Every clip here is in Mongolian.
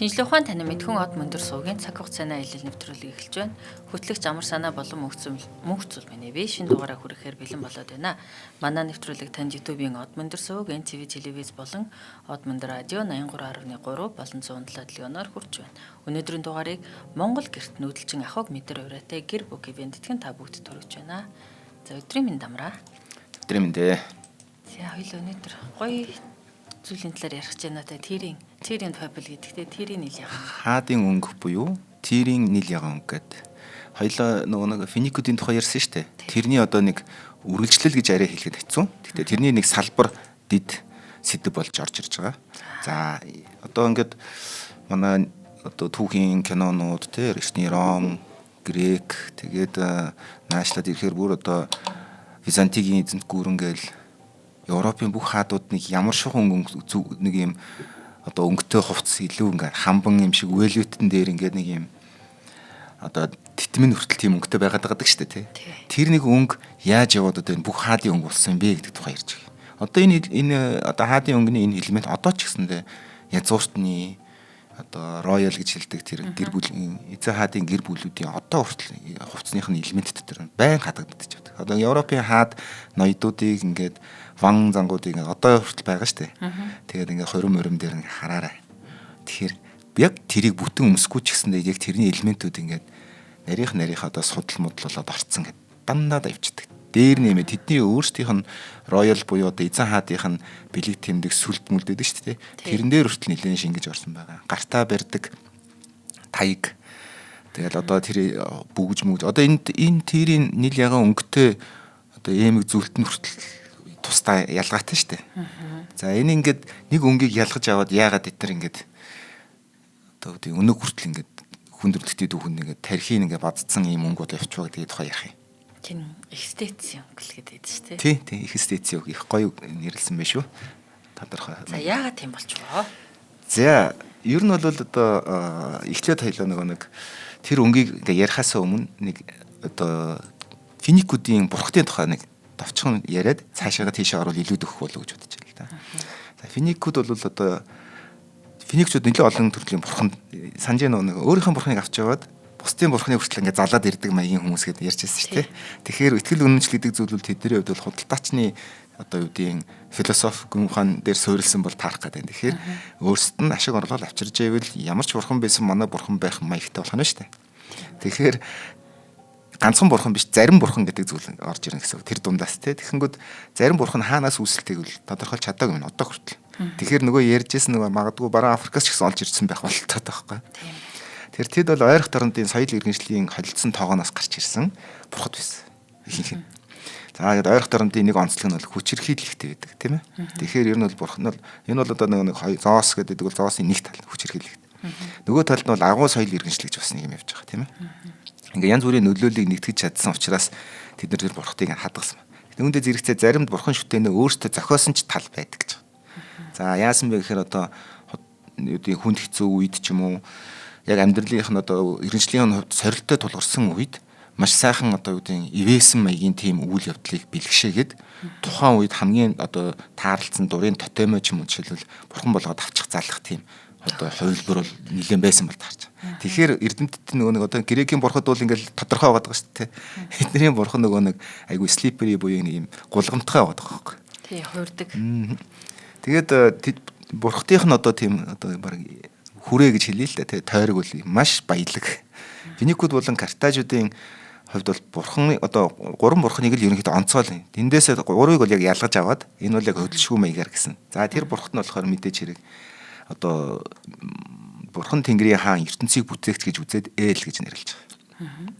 Шинжлэх ухаан таны мэдхүн од мөндөр суугийн цаг хугацааны аялал нэвтрүүлгийг эхэлж байна. Хөтлөгч амар санаа болон мөнх зүйл байна. Би шинэ дугаараа хүрэхээр бэлэн болоод байна. Манай нэвтрүүлэг танд YouTube-ийн од мөндөр сууг, NTV телевиз болон од мөндөр радио 83.3 болон 107.9-оор хүрч байна. Өнөөдрийн дугаарыг Монгол гэрт нүүдэлчин ахуйг мэдэр ураатай гэр бүк ивент тэтгэн та бүгд төрөж байна. За өдрийн минь дамраа. Өдрийн минь дээ. За хоёул өнөөдөр гоё зүйлийн талаар ярих гэж байна. Тэрийн фабл гэдэгтэй тэрийн нийл ягаан. Хаадын өнгө буюу тэрийн нийл ягаан өнгө гэдэг. Хоёлаа нэг финикүүдийн тухай ярьсан шүү дээ. Тэрний одоо нэг үргэлжлэл гэж арай хэлэхэд хэцүү. Гэхдээ тэрний нэг салбар дид сэдв болж орж ирж байгаа. За одоо ингээд манай одоо түүхийн кинонууд те Эрчний Ром, Грек тэгээд наашлаад ирэхээр бүр одоо Византигийн эзэнт гүрэн гээл Европын бүх хаадууд нэг ямар шухан нэг юм одоо өнгөтэй хувцас илүү ингээд хамбан юм шиг вэлютэн дээр ингээд нэг юм одоо титмэн хүртэл тийм өнгөтэй байгаад байгаа шүү дээ тий. Тэр нэг өнгө яаж яваад одоо энэ бүх хаадын өнгө болсон бэ гэдэг тухай ярьж байгаа. Одоо энэ одоо хаадын өнгөний энэ элемент одоо ч гэсэндээ язгууртны одоо роял гэж хэлдэг тэр гэр бүлийн эзэн хаадын гэр бүлүүдийн одоо хүртэл хувцсных нь элемент дотор байн хадагдаж байна. Одоо Европын хаад ноёдуудыг ингээд ван зангуудыг одоо хүртэл байгаа шүү дээ. Тэгээд ингээд хорим морим дээр нэг хараарай. Тэгэхээр яг тэрийг бүтэн өмсгүү ч гэсэндээ яг тэрний элементүүд ингээд нарийнх одоо судал модлолоод орцсон гэд дандаа давчдаг. Дээр нэмээд тэдний өөрсдийнх нь роял буюу одоо эзэн хаадынх нь бэлэг тэмдэг сүлд мүлдэдэг шүү дээ. Тэрэн дээр хүртэл нэлээд шингэж орсон байгаа. Гартаа барьдаг таяг. Тэгэл одоо тэр бүгж мөгж одоо энэ тэрийн нийл ягаан өнгөтэй одоо эмэг зүлтэн хүртэл тусдаа ялгаатай шүү дээ. За энэ ингээд нэг өнгийг ялгаж аваад яагаад эдгээр ингээд одоо тийм өнөг хүртэл ингээд хүндрэлттэй дүүхэн ингээд тархийг ингээд бадцсан юм өнгөд явчихваа гэдэг тухай ярих юм. Тийм экстенцийн өнгө л гэдэг шүү дээ. Тийм экстенцийн өнгө их гоё нэрлсэн байх шүү. Тодорхой. За яагаад тийм болчихвоо? За ер нь бол одоо эхлээд хоёлоо нэг тэр өнгийг ингээд ярихаас өмнө нэг одоо финикүүдийн бурхтын тухай нэг товчхон яриад цаашаага тийшээ орвол илүү дөхөх болов гэж бодож байна л да. За финикүүд бол одоо финикчүүд нэлээд олон төрлийн бурхан санаж нэг өөрийнхөө бурханыг авч яваад бусдын бурханы хүртэл ингээд залаад ирдэг маягийн хүмүүс гэдээ ярьж байсан шүү дээ. Тэгэхээр итгэл үнэмшил гэдэг зүйл бол тэдний хувьд бол худалдаачны одоо юу гэдгийг философи гүнхан дээр суурилсан бол таарах гэдэг. Тэгэхээр өөрсдөд нь ашиг орлол авчирж байвал ямар ч бурхан байсан манай бурхан байх маягтай болох нь шүү дээ. Тэгэхээр ганцхан бурхан биш зарим бурхан гэдэг зүйл орж ирнэ гэсэн үг. Тэр дундаас те тэгэхэнгүүт зарим бурхан хаанаас үүсэлтэйг бол тодорхойлж чадаагүй юм одоо хүртэл. Тэгэхээр нөгөө ярьжсэн нөгөө магадгүй баруун Африкаас ч гэсэн олж ирсэн байх бололтой байхгүй. Тэр тэд бол ойрох дорнодын соёл иргэншлийн холилдсон тоогоноос гарч ирсэн бурхад байсан. За тэгээд ойрох дорнодын нэг онцлог нь бол хүчирхийлэлтэй байдаг тийм ээ. Тэгэхээр ер нь бол бурхан бол энэ бол одоо нэг зоос гэдэг бол зоосын нэг тал хүчирхийлэлт. Нөгөө талд нь бол агуу соёл иргэншлэж бас нэг юм явж байгаа тийм ээ. Ингээ янз бүрийн нөлөөллийг нэгтгэж чадсан учраас тэд нар бурхтыг хадгалсан. Үүндээ зэрэгцээ заримд бурхан шүтэнээ өөртөө зохиосон ч тал байдаг гэж. За яасан бэ гэхээр одоо хүнд хэцүү үед ч юм уу яг амьдралынх нь одоо иргэншлийн хувьд сорилттой тулгарсан үед маш сайхан одоо юу гэдэг ивэсэн маягийн тийм үйл явдлыг бэлгшээгээд тухайн үед хамгийн одоо таарлцсан дурын тотемой ч юм уу жишээлбэл бурхан болгоод авчих залах тийм одоо хувилбар бол нэлээд байсан бол таарч. Тэгэхээр эрдэмтэд нөгөө одоо грекийн бурхад бол ингээл тодорхой байгаад байгаа шүү дээ. Эднэрийн бурхан нөгөө нэг айгу слипери буюу нэг юм гулгамтгай байгаад байгаа байхгүй. Тий хуурдаг. Тэгээд бурхтынх нь одоо тийм одоо баг хүрээ гэж хэлээ л да тий тойрог бол маш баялаг. Финикүүд болон картажуудын хувьд бол бурханы одоо гурван бурханыг л ерөнхийдөө онцгойл. Тэндээс гурвыг бол яг ялгаж аваад энэ бол яг хөдөлшгүй маягаар гэсэн. За тэр бурхт нь болохоор мэдээж хэрэг одоо бурхан Тэнгэрийн хаан ертөнцийг бүтээгч гэж үзээд ээл гэж нэрлэж байгаа.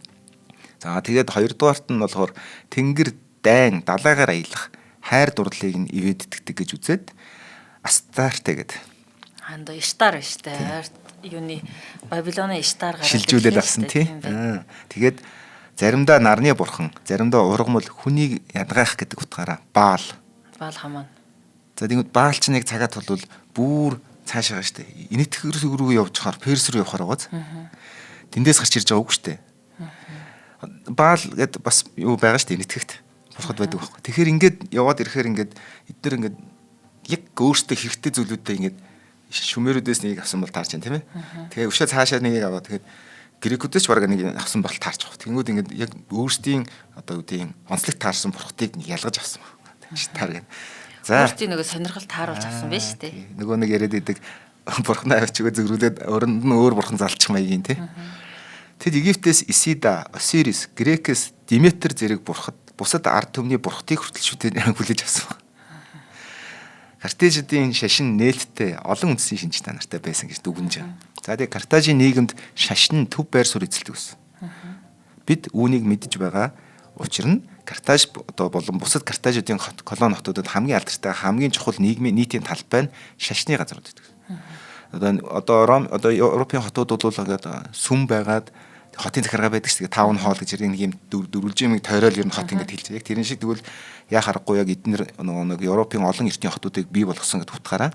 За тэгээд хоёрдугаарт нь болохоор Тэнгэр дайн далайгаар аялах хайр дурлалыг нь ивэддэгдэг гэж үзээд Астарте гэдэг. Хандаа Иштар биш үү? Юуны Бабилоны Иштар гараад шилжүүлээд авсан тий. Тэгээд заримдаа нарны бурхан, заримдаа ургамал хүнийг ядгаах гэдэг утгаараа Баал хамаа. За тэгвэл Баал ч нэг цагаат бол бүр цаашаа штэ. Инэтгэр рүү явж хаар Перс рүү явахаар байгааз. Тэндээс гарч ирж байгаа үг штэ. Баал гэд бас юу байгаа штэ инэтгэгт. Бурхад байдаг байхгүй. Тэгэхээр ингээд яваад ирэхээр ингээд эдгээр ингээд яг өөртөө хэрэгтэй зүйлүүдээ ингээд Шүмерүүдээс нэг авсан бол таарч байна тийм ээ. Тэгээ өвшөө цаашаа нэг аваад тэгээд грекүүдээс ч бараг нэг авсан бол таарч байгаа. Тэнгүүд ингээд яг өөрсдийн одоо үеийн онцлог таарсан бурхтыг нэг ялгаж авсан байна. Тэгж тааргана. За Өөртөө нөгөө сонирхол тааруулж авсан байж тээ. нөгөө нэг яриад идэг бурхан авчигаа зөрүүлээд өрөнд нь өөр бурхан залчих маягийн тий. Тэд Египтээс Исида, Осирис, Грекээс Диметр зэрэг бурхад бусад ард түмний бурхтыг хүртэл шүтэн хүлээж авсан байна. Картежидын шашин нээлттэй олон үндэсний шинжтэй нартай байсан гэж дүгнэж байна. За тэгээ Картажийн нийгэмд шашин төв байр суурь эзэлдэг байсан. Бид үүнийг мэдж байгаа учир нь Картаж одоо болон бусад Картажуудын колони хотуудад хамгийн алдартай хамгийн чухал нийгмийн нийтийн талбай нь шашны газрууд гэдэг. Одоо Ром одоо Европын хотууд бол одоо сүм байгаад хотын захиргаа байдаг шүү дээ. Таун хоол гэж нэг юм дөрвөлжимийг тойрол ер нь хот ингэж хэлж байгаа. Яг тэрэн шиг тэгвэл яа харахгүй яг эднэр нэг Европын олон эртний хотуудыг бий болгосон гэдэг утгаараа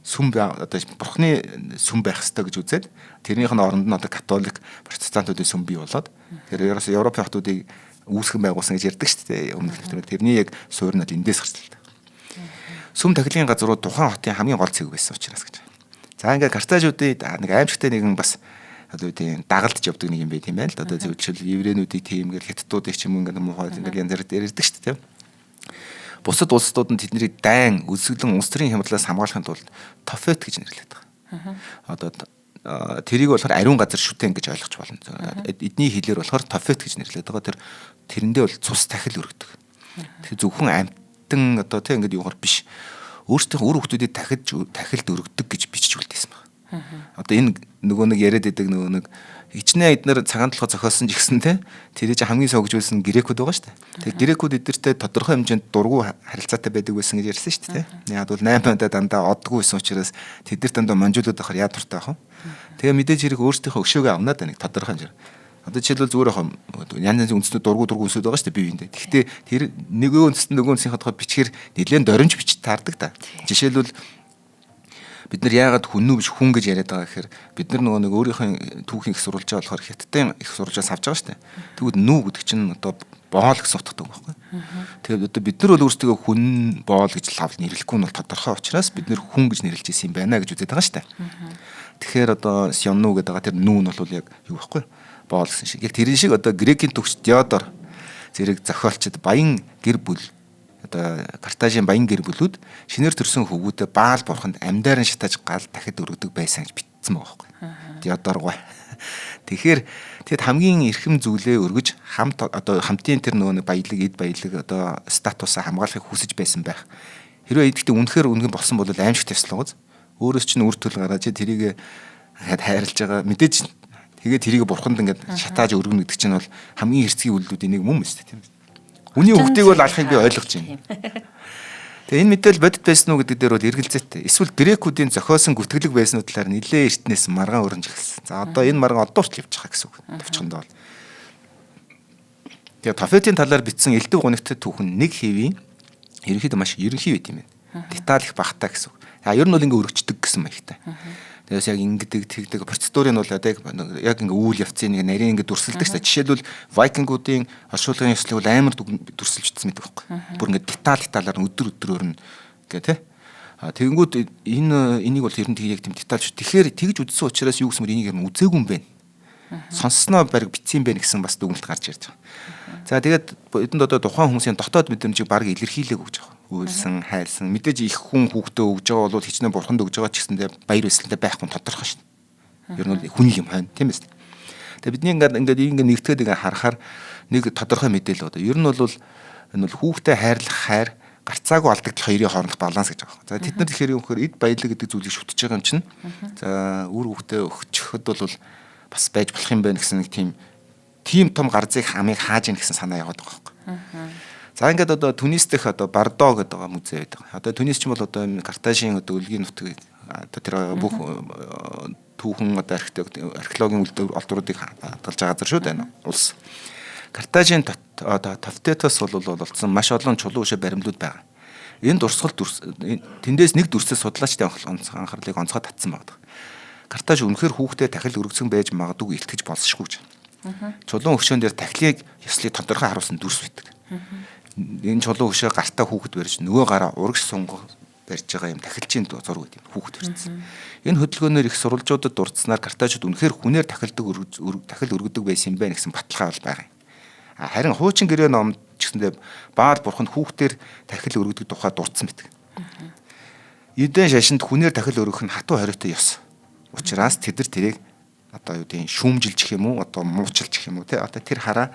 сүм одоо бурхны сүм байх ёстой гэж үзээд тэрнийх нь оронд нь одоо католик протестантуудын сүм бий болоод тэр Европын хотуудыг үүсгэн байгуулсан гэж ярьдаг шүү дээ. Өмнөх хэвтер тэрний яг суурь нь эндээс гарч ирсэн. Сүм тахилын газрууд тухайн хотын хамгийн гол цэг байсан учраас гэж. За ингээд Картажуудын нэг аимшигтай нэгэн бас одоо тийм дагалдж явдаг нэг юм байт юм байна л. Одоо зөвчл еврейнүүдийг тийм ингээл хятадуудыг ч юм ингээд муухай ингээд янз бүрээр ярьдаг шүү дээ. Бусад улсууд нь тэднийг дайн өсөглөн улс төрийн хямралаас хамгаалахын тулд Тофет гэж нэрлэдэг байгаа. Одоо тэрийг болохоор ариун газар шүтэн гэж ойлгож болно. Эдний хэлээр болохоор Тофет гэж нэрлэдэг байгаа. Тэрэндээ бол цус тахил өргөдөг. Тэгэхээр зөвхөн амтан одоо тийм ингээд юугаар биш. Өөрсдийнхөө үр хөвгтүүдийг тахилд өргөдөг гэж бичиж үлдээсэн байна. Одоо энэ нөгөө нэг яриад идэг нөгөө нэг хичнээн эднэр цагаан толгой зохиосон ч гэсэн тэрийг хамгийн согжүүлсэн грекүүд байгаа шүү дээ. Тэгээ грекүүд эднэртэй тодорхой хэмжээнд дургу харилцаатай байдаг байсан гэж ярьсан шүү дээ. Яг бол 8-нд дандаа одгүй байсан учраас тэд нар дандаа монжуулууд ахаар яадартай ах. Тэгээ мэдээж хэрэг өөрсдийнхөө өшөөгөө авнаад байна тодорхой хэмжээр. Одоо жишээлбэл зүгээр янз янзын үндэстнүүд дургу өсөд байгаа шүү дээ бие биендээ. Гэхдээ тэр нөгөө үндэст нөгөө үндэсний хотгоо бичгээр нэлээд доримж бич таардаг та. Жишээлбэл бид нар яагаад хүннүү биш хүн гэж яриад байгаа гэхээр бид нар нөгөө нэг өөрийнхөө түүхийг их сурулж байгаа болохоор хятадын их сурулжаас авч байгаа шүү дээ. Тэгвэл нүү гэдэг чинь одоо боол гэсэн утгатай байхгүй. Тэгээд одоо бид нар бол өөрсдөө хүн боол гэж лав нэрлэхгүй нь бол тодорхой учраас бид нар хүн гэж нэрлэж ирсэн юм байна гэж үзээд байгаа шүү дээ. Тэгэхээр одоо сённүү гэдэг байгаа тэр нүү нь бол яг юу байхгүй боол гэсэн шиг. Яг тэрэн шиг одоо грекийн төгс Диодор зэрэг зохиолчд баян гэр бүл одоо Картажийн баян гэр бүлүүд шинээр төрсөн хөвгүүдэд Баал бурханд амьдаар нь шатааж гал дахид өргөдөг байсан гэж бичсэн байгаа байхгүй. Диодор гоо. Тэгэхээр тэгэд хамгийн эрхэм зүйлээ өргөж хамт одоо хамтын тэр нөгөө баялаг эд баялаг одоо статусаа хамгаалахыг хүсэж байсан байх. Хэрвээ эдгээр үнэхээр үнэн болсон бол аимшигт яслуугаз өөрөөс чинь үр төлөв гаргаж тэрийг хайрлаж байгаа мэдээж тэгээ тэрийг бурханд ингээд шатааж өргөнө гэдэг чинь бол хамгийн хэрцгий үйлдэлүүдийн нэг юм шүү дээ тийм. Үний хөвгтийг бол алахыг би ойлгож байна. Тэгээ энэ мэдээлэл бодит байсан уу гэдэг дээр бол эргэлзээтэй. Эсвэл грекүүдийн зохиосон гүтгэлэг байсны талаар нэлээ эртнээс маргаан өрнж эхэлсэн. За одоо энэ маргаан одоо ч явж байгаа гэсэн үг. Товчхондоо бол. Тэгээ Тофетийн талаар бичсэн элдв гунигтай түүхэн нэг хэвийн ерөнхийдөө маш ерөнхий байт юм байна. Деталь их багтаа гэсэн үг. Ер нь бол ингээ өргөждөг гэсэн маягтай. Тэгээс яг ингэдэг тэгдэг процедурын бол яг ингээ үйл явцын нэг нарийн ингээ дүрсэлдэг шүү дээ. Жишээлбэл Вайкингуудын оршуулгын ёслыг бол амар дүрсэлжсэн мэт байхгүй. Бүр ингээ деталаар өдөр өрнө гэх тээ. Тэгэнгүүт энийг бол ер нь яг тийм деталь шүү. Тэгэхээр тэгж үдсэн учраас юу гэсэн мөр энийг юм үзээгүй юм байна. Сонссноо бариг битсэн юм байна гэсэн бас дүгнэлт гарч ирж байгаа. За тэгээд эдэнд одоо тухайн хүмүүсийн дотоод мэдрэмжийг бариг илэрхийлээг өгч байгаа. Үйлсэн, хайлсан. Мэдээж их хүн хүүхдээ өгж байгаа бол хичнээн бурханд өгж байгаа ч гэсэндээ баяр баясгалантай байхгүй тодорхой шин. Ер нь хүн юм байна, тийм ээ. Тэгээ бидний ингээд нэгтгэдэг харахаар нэг тодорхой мэдээлэл одоо ер нь бол энэ бол хүүхдээ хайрлах хайр гарцаагүй алдагдал хоёрын хоорондох баланс гэж байгаа. За тэд нар тэгэхээр юм хөр эд баялаг гэдэг зүйлийг шүтэж байгаа юм чинь. За үр хүүхдээ өгчөхөд бол бас байж болох юм байна гэсэн нэг тийм том гарцыг хамыг хааж ийн гэсэн санаа яваад байгаа байхгүй. За ингээд одоо Түнис дэх одоо Бардо гэдэг байгаа музей байдаг. Одоо Түнис ч юм бол одоо Картажийн одоо өлгийн нутгийг одоо тэр бүх түүхэн одоо археологийн олдруудыг хадгалж байгаа газар шүү дээ. Улс. Картажийн Тофтетос бол олдсон маш олон чулуу өшөө баримлууд байгаа. Энэ дурсгал тэндээс нэг дүрсээс судлаачдын анхаарлыг онцгой татсан байна. Картаж үнэхээр хүүхдээ тахил өргөсөн байж магадгүй илтгэж болсошгүй гэж. Чулуун өшөөн дээр тахилыг ёслыг тодорхой харуулсан дүрс байдаг. Энэ чулуу өшөө гартаа хүүхэд барьж нөгөө гараа урагш барьж байгаа юм тахилчийн зураг гэдэг хүүхэд барьсан. Энэ хөдөлгөөнөөр их сурвалжуудад дурдсанаар картажууд үнэхээр хүнээр тахил өргөдөг байсан юм байна гэсэн баталгаа бол байгаа юм. Харин хуучин гэрээ номд ч гэсэндээ Баал бурханд хүүхдээр тахил өргөдөг тухай дурдсан байдаг. Эдэн шашинд хүнээр тахил өргөх нь хатуу хориотой ёс. Учираас тэд нар тэрийг одоо юу гэдэг шүүмжилж гэх юм уу одоо муучилж гэх юм уу те одоо тэр хараа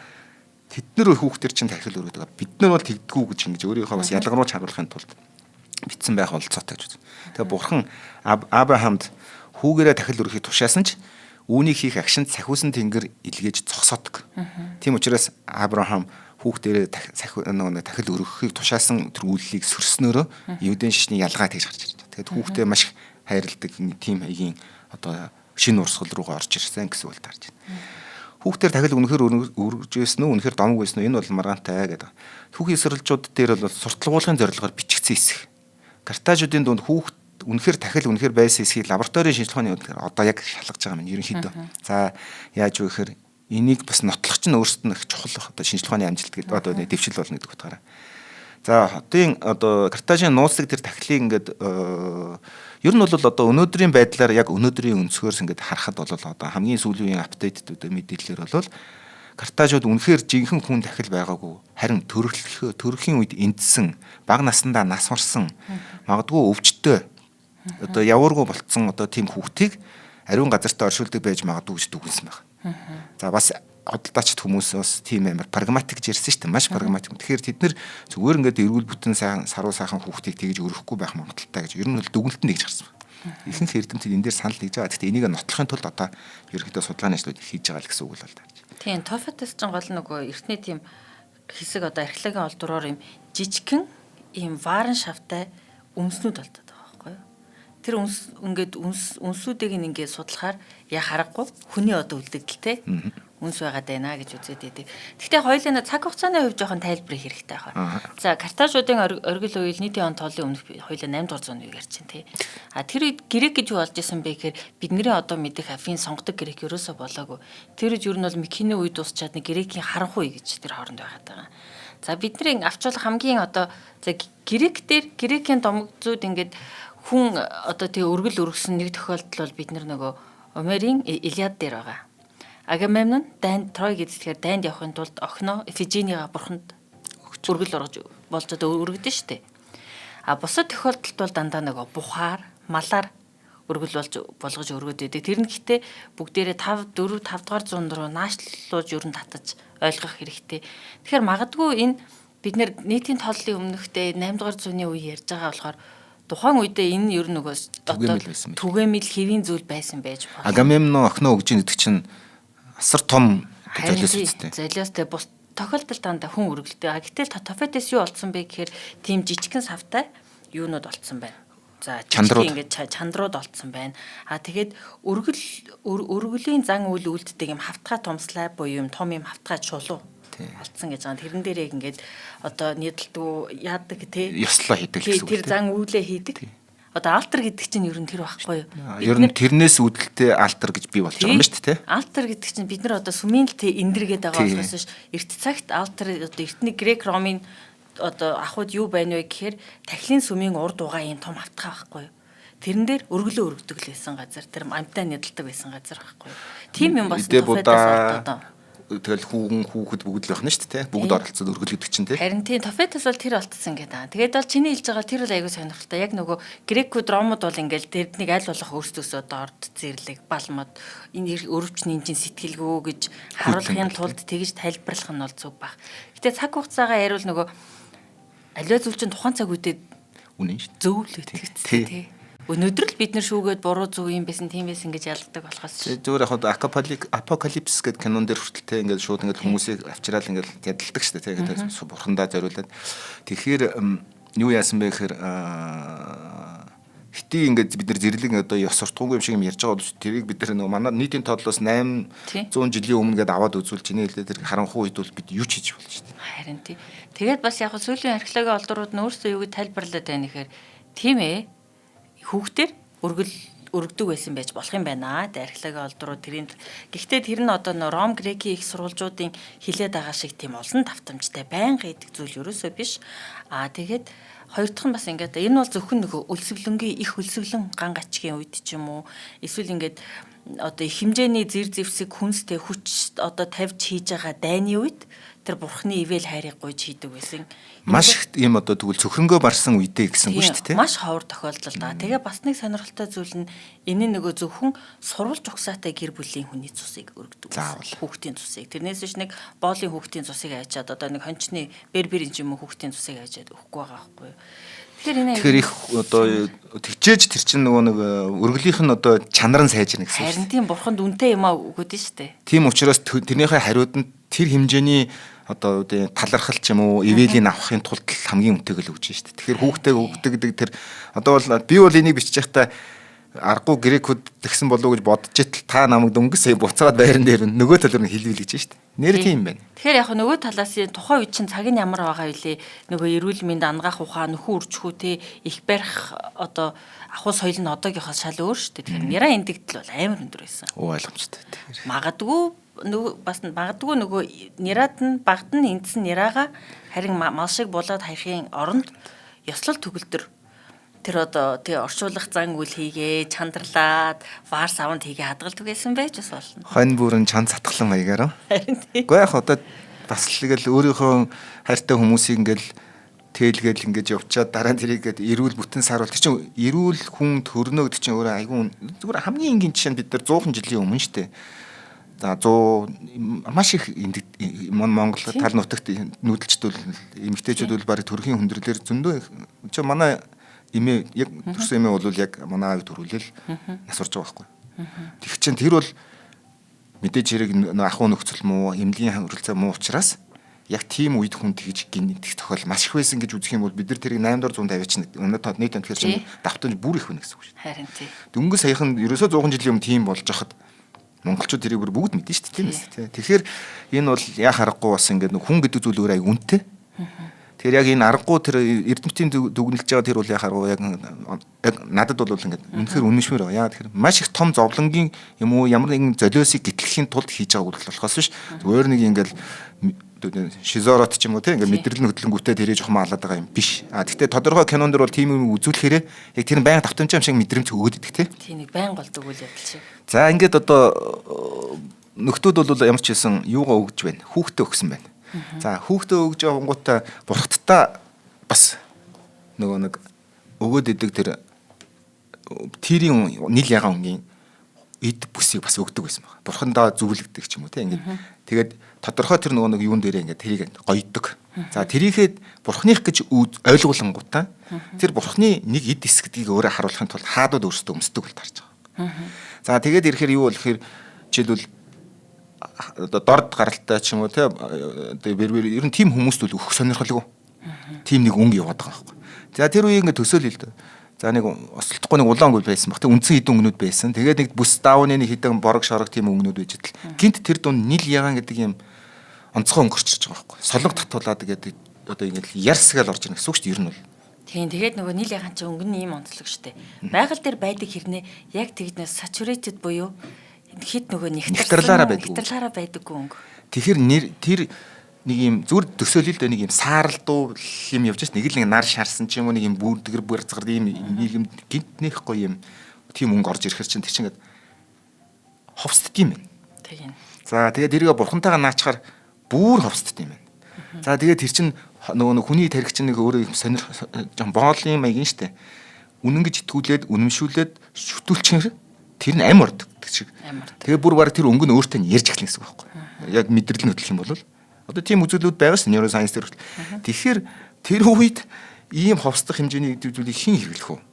тэд нар хүүхдэр чинь тахил өргөдөг. Бид нар бол тэгдэггүй гэж ингэж өөрийнхөө бас ялгаруулж харуулахын тулд битсэн байх олцоотой гэж үзсэн. Тэгээ бурхан Абрахамд хүүгээрээ тахил өргөхийг тушаасан ч үүнийг хийх агшинд сахиусан тэнгэр илгээж зогсоодог. Тийм учраас Абрахам хүүхдэрээ тахил өргөхийг тушаасан тэр үйллийг сөрснөөрөө евдэн шишний ялгаа тэгж гарч ирж байгаа. Тэгэд хүүхдээ маш хайрладаг тийм хаягийн одоо шинэ урсгал руугаа орж ирсэн гэсэн үг таарч байна. Хүүхдээр тахил үнэхээр өргөжсэн үү, үнэхээр домог байсан уу? Энэ бол маргаантай гэдэг. Хүүхийн эсрэлжүүд дээр бол сурталгуулгын зорилгоор бичигдсэн хэсэг. Картажуудын дунд хүүхд үнэхээр тахил үнэхээр байсан хэсгийг лабораторийн шинжилгээний одоо яг шалгаж байгаа юм ерөнхийдөө. За яаж вэ гэхээр энийг бас нотлох чинь өөрсдөд нь их чухал одоо шинжилгээний амжилт гэдэг одоо дэвшил болно гэдэг утгаараа. За хотын одоо картажийн нууцлаг тэр тахилыг ингээд ер нь бол одоо өнөөдрийн байдлаар яг өнөөдрийн өнцгөөс ингээд харахад бол одоо хамгийн сүүлийн үеийн апдейтүүд мэдээлэлээр бол картажууд үнэхээр жинхэнэ хүн тахил байгаагүй харин төрөхийн үед эндсэн бага наснда нас марсан магадгүй өвчтөй одоо явуургүй болцсон одоо тийм хүүхдийг ариун газартаа оршуулдаг байж магадгүй гэж дүгнсэн байна. За бас хөдөлтаачд хүмүүс бас тийм амар прагматик ярьсан шүү дээ. Маш прагматик. Тэгэхээр тэд нэр зүгээр ингээд эргүүл бүтэн саруу сайхан хүүхдийг тэгж өрөхгүй байх магадaltaй гэж ер нь бол дүгнэлтэн тэгж гарсан. Ихэнх эрдэмтэд энэ дээр санал нэгж байгаа. Гэхдээ энийг нотлохын тулд одоо ерөнхийдөө судалгааны ажлууд хийж байгаа л гэсэн үг л байна. Тийм, Тофетс ч гол нөгөө эртний тийм хэсэг одоо археологийн олдвороор юм жижигхэн ийм вааран шавтай өмснүүд болдог байгаа байхгүй юу? Тэр ингээд үнсүүдийг ингээд судлахаар яа харахгүй хүний одоо үлдэгдэлтэй үнс байгаад байна гэж үзээд идэв. Гэхдээ хоёулаа цаг хугацааны хувьд жоохон тайлбарыг хэрэгтэй байна. За, картажуудын оргил үеийн нийтийн он тооллын өмнөх хоёулаа 8 дугаар зууны үеийг ярьж байна тий. А тэр үед грек гэж юу болж исэн бэ гэхээр бидний одоо мэдих афин сонгодог грек ерөөсө болоогүй. Тэр үед ер нь бол Микений үед дуусчаад нэг грекийн харанхуй гэж тэр хооронд байгаад байгаа. За, бидний авчруулах хамгийн одоо за грекийн домогзууд ингээд хүн одоо тий өргөл өргөсөн нэг тохиолдол бол бид нөгөө Homерийн Илиад дээр байгаа. Агамемнон дайнд Трой гэдгээр дайнд явахын тулд охиноо Эфиженига бурханд өргөл орж болж одоо өргөдөн штэ. А бусад тохиолдолд бол дандаа нөгөө бухаар, малаар өргөл болгож өргөд өгдөг. Тэр нь гэхдээ бүгдээрээ 5 дугаар зуунд руу наашлуулж ер нь татаж ойлгох хэрэгтэй. Тэгэхээр магадгүй энэ бид нэр нийтийн тооллын өмнөхтэй 8 дугаар зууны үе ярьж байгаа болохоор тухайн үедээ энэ ер нь нөгөө одоо түгээмэл хэвийн зүйл байсан байж болно. Агамемнон охиноо өгж идэг чинь асар том золиос үстэй. Золиостэй бус тохиолдолд дандаа хүн өргөлтэй. Гэтэл Тофетс юу олдсон бэ гэхээр тийм жижигхэн савтай юунууд олдсон байна. За ингээд чандрууд олдсон байна. А тэгээд өргөлийн зан үйл үлддэг юм хавтгай томслай буюу юм том юм хавтгай чулуу олдсон гэж байгаа. Тэрэн дээр яг ингээд одоо нийтлдэг яадаг те ёслоо хийдэг гэсэн үг. Тэр зан үйлээ хийдэг. Одоо алтар гэдэг чинь ер нь тэр байхгүй юу? Ер нь тэрнээс үүдэлтэй алтар гэж бий болж байгаа юм шүү дээ. Алтар гэдэг чинь бид нар одоо сүмийнэлтэй эндэргээд байгаа болохоос эрт цагт алтар одоо эртний грек ромын одоо ахуйд юу байна вэ гэхээр тахилын сүмийн урд угаа юм том хавтгай байхгүй юу? Тэрэн дээр өргөлөө өргөдөг л байсан газар, тэр амьтаа нэдэлдэг байсан газар байхгүй юу? Тийм юм бас Тофетс одоо тэгэл хүүхэд бүгд л байх нь шүү дээ. Бүгд оролцоод өргөлөгдөг чинь тий. Харин тийм Тофетс бол тэр болтсон гэдэг. Тэгээд бол чиний хэлж байгаа тэр бол аягүй сонирхолтой. Яг нөгөө грекүүд ромууд бол ингээл тэрднийг аль болох өөрсдөөсөө дорд зэрлэг балмад энэ өрөвчний энжин сэтгэлгөө гэж харуулахын тулд тэгж тайлбарлах нь бол зүг баг. Гэтэ цаг хугацаагаа яриул нөгөө аливаа зүйл чинь тухайн цаг үедээ үнэн шүү. Зөвлөлт тий. Өнөөдөр л бид нар шүүгээд буруу зөв юм байсан тийм байсан гэж ялгадаг болохоос зүгээр яг апокалипс гэдэг кинон дээр хүртэлтэй ингээд шууд ингээд хүмүүсийг авчираад ингээд ядалдаг шүү дээ тэгээд бурхандаа зориулаад тэгэхээр юу яасан бэ гэхээр хитий ингээд бид нар зэрлэг одоо ёс суртахуугүй юм шиг юм ярьж байгаа бол тэрийг бид нар нөгөө манай нийтийн тодлоос 800 жилийн өмнө гээд аваад үзвэл чиний хэлээ тэр харанхуй үед бол бид юу ч хийж болно шүү дээ. Харин тий. Тэгээд бас яг сүүлийн археологийн олдврууд нь өөрсдөө юу гэж тайлбарлаад байна гэхээр тийм ээ хүүхдэр өргөдөг байсан байж болох юм байна. Археологийн олдврууд тэрийн гэхдээ тэр нь одоо Ром Грекийн их сурвалжуудын хилээд байгаа шиг тийм олон давтамжтай байнга идэх зүйл ерөөсөө биш. Тэгээд Хоёр дахь нь бас ингээд энэ бол зөвхөн нөгөө өлсвөлөнгийн их өлсвөлэн ган гачгийн үед ч юм уу эсвэл ингээд одоо их хэмжээний зэр зэвсэг хүнстэй хүч одоо тавьж хийж байгаа дайны үед тэр бурхны ивэл хайрыг гуйж хийдэг байсан. Маш их ийм одоо тэгвэл цөхрөнгөө барсан үедээ гэсэнгүй шүү дээ. Маш ховор тохиолдол да. Тэгээ бас нэг сонирхолтой зүйл нь энэ нөгөө зөвхөн сурвалж угсаатай гэр бүлийн хүний цусыг өргөдөг. Хүүхдийн цусыг. Тэрнээс биш нэг боолын хүүхдийн цусыг айчаад одоо нэг хончны бэр юм уу хүүхдийн цусыг айчаад өгөхгүй байгаа байхгүй юу? Тэгэхээр их одоо тэгчээж тэр чинь нөгөө нэг өргөлийнх нь одоо чанар нь сайжирна гэсэн. Харин тийм бурханд үнэтэй юм аа өгöd нь штэ. Тийм учраас тэрнийхээ хариуд нь тэр хэмжээний одоо талархал ч юм уу ивэлийн авахын тулд хамгийн үнэтэйг л өгч штэ. Тэгэхээр хүүхдээ өгдөг гэдэг тэр одоо бол би бол энийг бичиж байхдаа аргагүй грекүүд тэгсэн болов уу гэж бодож итэл та намайг дөнгөс буцаад байран дээр нөгөө талаар нь хэлвэл гэж штэ. Нэр тийм байна. Тэгэхээр яг нөгөө талаас нь тухайн үед чинь цаг нь ямар байгаа вүлээ нөгөө эрүүл мэнд ангаах ухаан нөхөн үржихүү те их барих одоо ахуй соёл нь одоогийнхоос шал өөр шүү дээ. Тэгэхээр няраа эндэгдэл бол амар өндөр байсан. Ойлгомжтой. Магадгүй нөгөө няраад нь багт нь эндсэн няраагаа харин мал шиг булаад хайхын оронд ёслол төгөлдөр тэр одоо тий орчуулах зан үйл хийгээ чандарлаад варс аванд хийгээ хадгалдаг байсан байж бас болно. Хонь бүрэн чанд сатгалан маягаар. Харин тий. Гэхдээ яг одоо бас л ингээл өөрийнхөө хайртай хүмүүсийг ингээл тээлгээл ингэж явчаад дараа нь тэрийг эрүүл бүтэн саруул тэр чинь эрүүл хүн төрнөө гэдэг чинь өөрөө айгүй зүгээр хамгийн энгийн жишээ нь бид нар 100 жилийн өмнө шүү дээ. За 100 маш их Монгол тал нутагт нүүдэлчдүүл эмэгтэйчүүд бол барыг төрхийн хүндрэлээр зөндөө чи манай эмээ яг төрсөн эмээ бол яг манай аав төрүүлэл насурж байгаа байхгүй. Тэг чин тэр бол мэдээж хэрэг ахуй нөхцөл муу эмнэлгийн хангалттай муу учраас яг тийм үед хүн тэгж гинтих тохиол маш их байсан гэж үзэх юм бол бид нар тэрийг 850 ч нэг тань тэгэхээр чинь давтамж бүр их байна гэсэн үг шүү. Харин тий. Дөнгөж саяхан ерөөсөө 100 жилийн өмнө тийм болж хахад монголчууд тэрийг бүр бүгд мэднэ шүү дээ тийм ээ. Тэгэхээр энэ бол яа харахгүй бас ингээд хүн гэдэг зүйл өөр аяг үнэтэй. Тэгэхээр яг энэ аргагүй тэр эрдэмтдийн дүгнэлж байгаа тэр бол яа харахгүй яг надад бол ингээд үнэхээр үнэншмээр байгаа. Яа тэгэхээр маш их том зовлонгийн юм уу ямар нэгэн золиосыг гитлэхийн тулд хийж байгаа үйлдэл болохоос биш. Зүгээр нэг ингээд шизорот ч юм уу тийм ингээд мэдрэл хөдөлгөөнгүүтээ тэрээ жоохон алаад байгаа юм биш. Гэхдээ тодорхой кинон дэр бол тийм юм үзүүлэхээр яг тэр нь баян давтамжтай юм шиг мэдрэмж өгөөд идэх тийм нэг баян болдог үйл явдал шиг. За ингээд одоо нөхдүүд бол ямар ч хэлсэн юугаа өгж байна. Хүүхдээ өгсөн байна. За хүүхдээ өгж байгаа гунгуудаа бурхтаа бас нөгөө нэг өгөөд идэг тэр тэрийн нийл ягаан өнгийн эд бүсийг бас өгдөг байсан байна. Бурхандаа зөвлөгдөг ч юм уу тийм ингээд тэгээд тодорхой тэр нөгөө нэг юун дээрээ ингээд тэрийг гоёдог. За тэрийхэд бурхных гэж ойлгуулангуудаа тэр бурхны нэг эд эс гэдгийг өөрөө харуулахын тулд хаадууд өөрсдөө өмсдөг бол тарж байгаа. За тэгээд ирэхээр юу бол гэхээр жишээлбэл одоо дорд гаралтай ч юм уу тийм ер нь тийм хүмүүст бол өгөх сонирхолгүй. Тийм нэг өнгө яваад байгаа байхгүй. За тэр үеийг ингээд төсөөлөе л дээ. За нэг ослохгүй нэг улаан өнгө байсан баг. Тэг үндсэн хэдэн өнгнүүд байсан. Тэгээд нэг бүс даавны нэг хэдэн борог шорог тийм өнгнүүд байж идэл. Гинт тэр дунд нийл ягаан гэдэг юм онцгой өнгө орчирч байгаа байхгүй. Солонго татуулаад гэдэг одоо ингээд ярсгаал орж ирнэ гэсэн үг шүү дээ ер нь бол. Тийм тэгээд нөгөө нийл ягаан чи өнгө нь ийм онцлог шүү дээ. Байгаль дээр байдаг хэрнээ яг тэгнээс saturated буюу хэд нөгөө нэгтрлаараа байдаггүй өнгө. Тэгэхээр тэр нэг юм зүр төсөөлөл дээ нэг юм сааралдуу юм явж шээ нэг л нэг нар шарсан ч юм уу нэг юм бүрдгэр бүрцгэр ийм нэг юм гинтнэх гоё юм тийм өнгө орж ирэхэр чинь тэр чинь ингээд ховсдд юм байна. Тийм. За тэгээд тэрийг бурхантайгаа наачаар бүр ховсдд юм байна. За тэгээд тэр чинь нөгөө хүний тарих чинь нэг өөрөө жон боолын маягийн штэ. Үнэн гэж итгүүлээд үнэмшүүлээд шүтүүлчихээр тэр нь ам ордог гэдэг шиг. Тэгээ бүр баг тэр өнгө нь өөртөө ярьж эхлэх гэсэн үг байхгүй. Яг мэдрэл нь хөдлөх юм бол одоо тийм үзүүлэлүүд байгаа ш нейросайенс дээр. Тэгэхээр тэр үед ийм ховсдох хэмжээний зүйлийг хэн хэрэглэх вэ?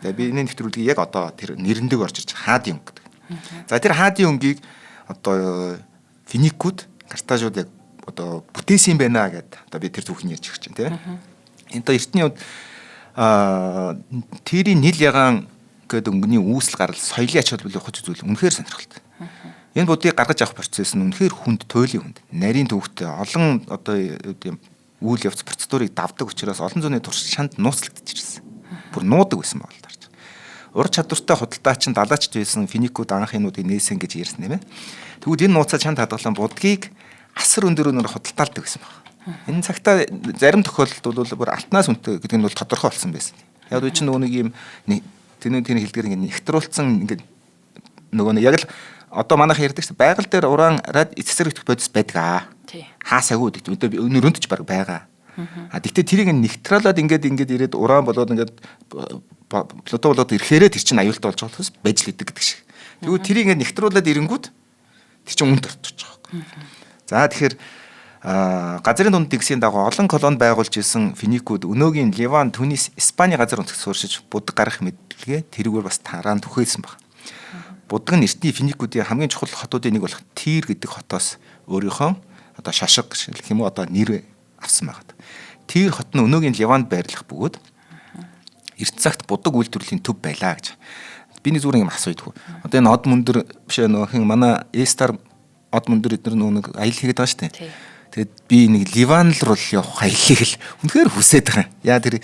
Тэгээ би энэ нэвтрүүлгийг яг одоо тэр нэрэндээ орж ирж хаадын өнгө гэдэг. За тэр хаадын өнгийг одоо финикүүд картажууд яг одоо бүтээсэн байна гэдэг. Одоо би тэр түүхийг ярьж өгч чинь тийм. Энэ одоо эртний үед тэрийн нийл ягаан гэдэг өнгөний үүсэл гарал соёлын ач холбогдол явах зүйл үнэхээр сонирхолтой. Энэ будыг гаргаж авах процесс нь үнэхээр хүнд туйлын хүнд. Нарийн төвхтэй олон одоо юм үйл явц процедурыг давдаг учраас олон зууны турш шанд нууцлагдчихсэн. Бүр нуудаг байсан байна л тарч. Ур чадвартай худалдаачин далаачд байсан финикүүд анхынуудыг нээсэн гэж ярьсан юм байна. Тэгвэл энэ нууцаа чанд хадгалан будгийг асар өндөрөөр худалдаалдаг байсан байна. Энэ цагтаа зарим тохиолдолд бол бүр алтнаас үнэтэй гэдэг нь бол тодорхой болсон байсан. Яг үе чинь нөгөө нэг юм тэний хэлдгээр ингээд нэхтрүүлсэн ингээд нөгөө нэг яг л одоо манайх ярьдаг чинь байгаль дээр уран эцэсрэгдэх бодис байдаг аа. Хаасаагүй гэдэг. Өнөрөнд ч баг байгаа. А тэгтээ тэрийг нэгтралаад ингээд ирээд уран болоод ингээд плато болоод ирэхээрээ тэр чинь аюултай болж байгаа болохос байж л идэг гэдэг шиг. Тэгвэл тэрийг ингээд нэгтрүүлээд ирэнгүүт тэр чинь үнд орчих жоох. За тэгэхээр газрын дунд тэгсийн дагуу олон колони байгуулж исэн финикууд өнөөгийн Ливан, Түнис, Испани газар унтах сууршиж будаг гарах мэдлэгээ тэрүүгээр бас тараан түхээсэн баг. Будаг нь эртний финикуудын хамгийн чухал хотуудын нэг болох Тир гэдэг хотоос өөрийнхөө одоо шашиг гэх юм уу одоо нэр авсан байгаа. Тир хот нь өнөөгийн Ливанд байрлах бөгөөд эрт цагт будаг үйлдвэрлэлийн төв байлаа гэж. Би нэг зүгээр юм асууйдгүй. Одоо энэ од мөндөр биш нөх манай Эстар од мөндөр эдгээр нэг аялал хийгээд байгаа шүү дээ. Тэгээд би нэг Ливан руу явах аяллыг л үнэхээр хүсээд байгаа. Яа тэр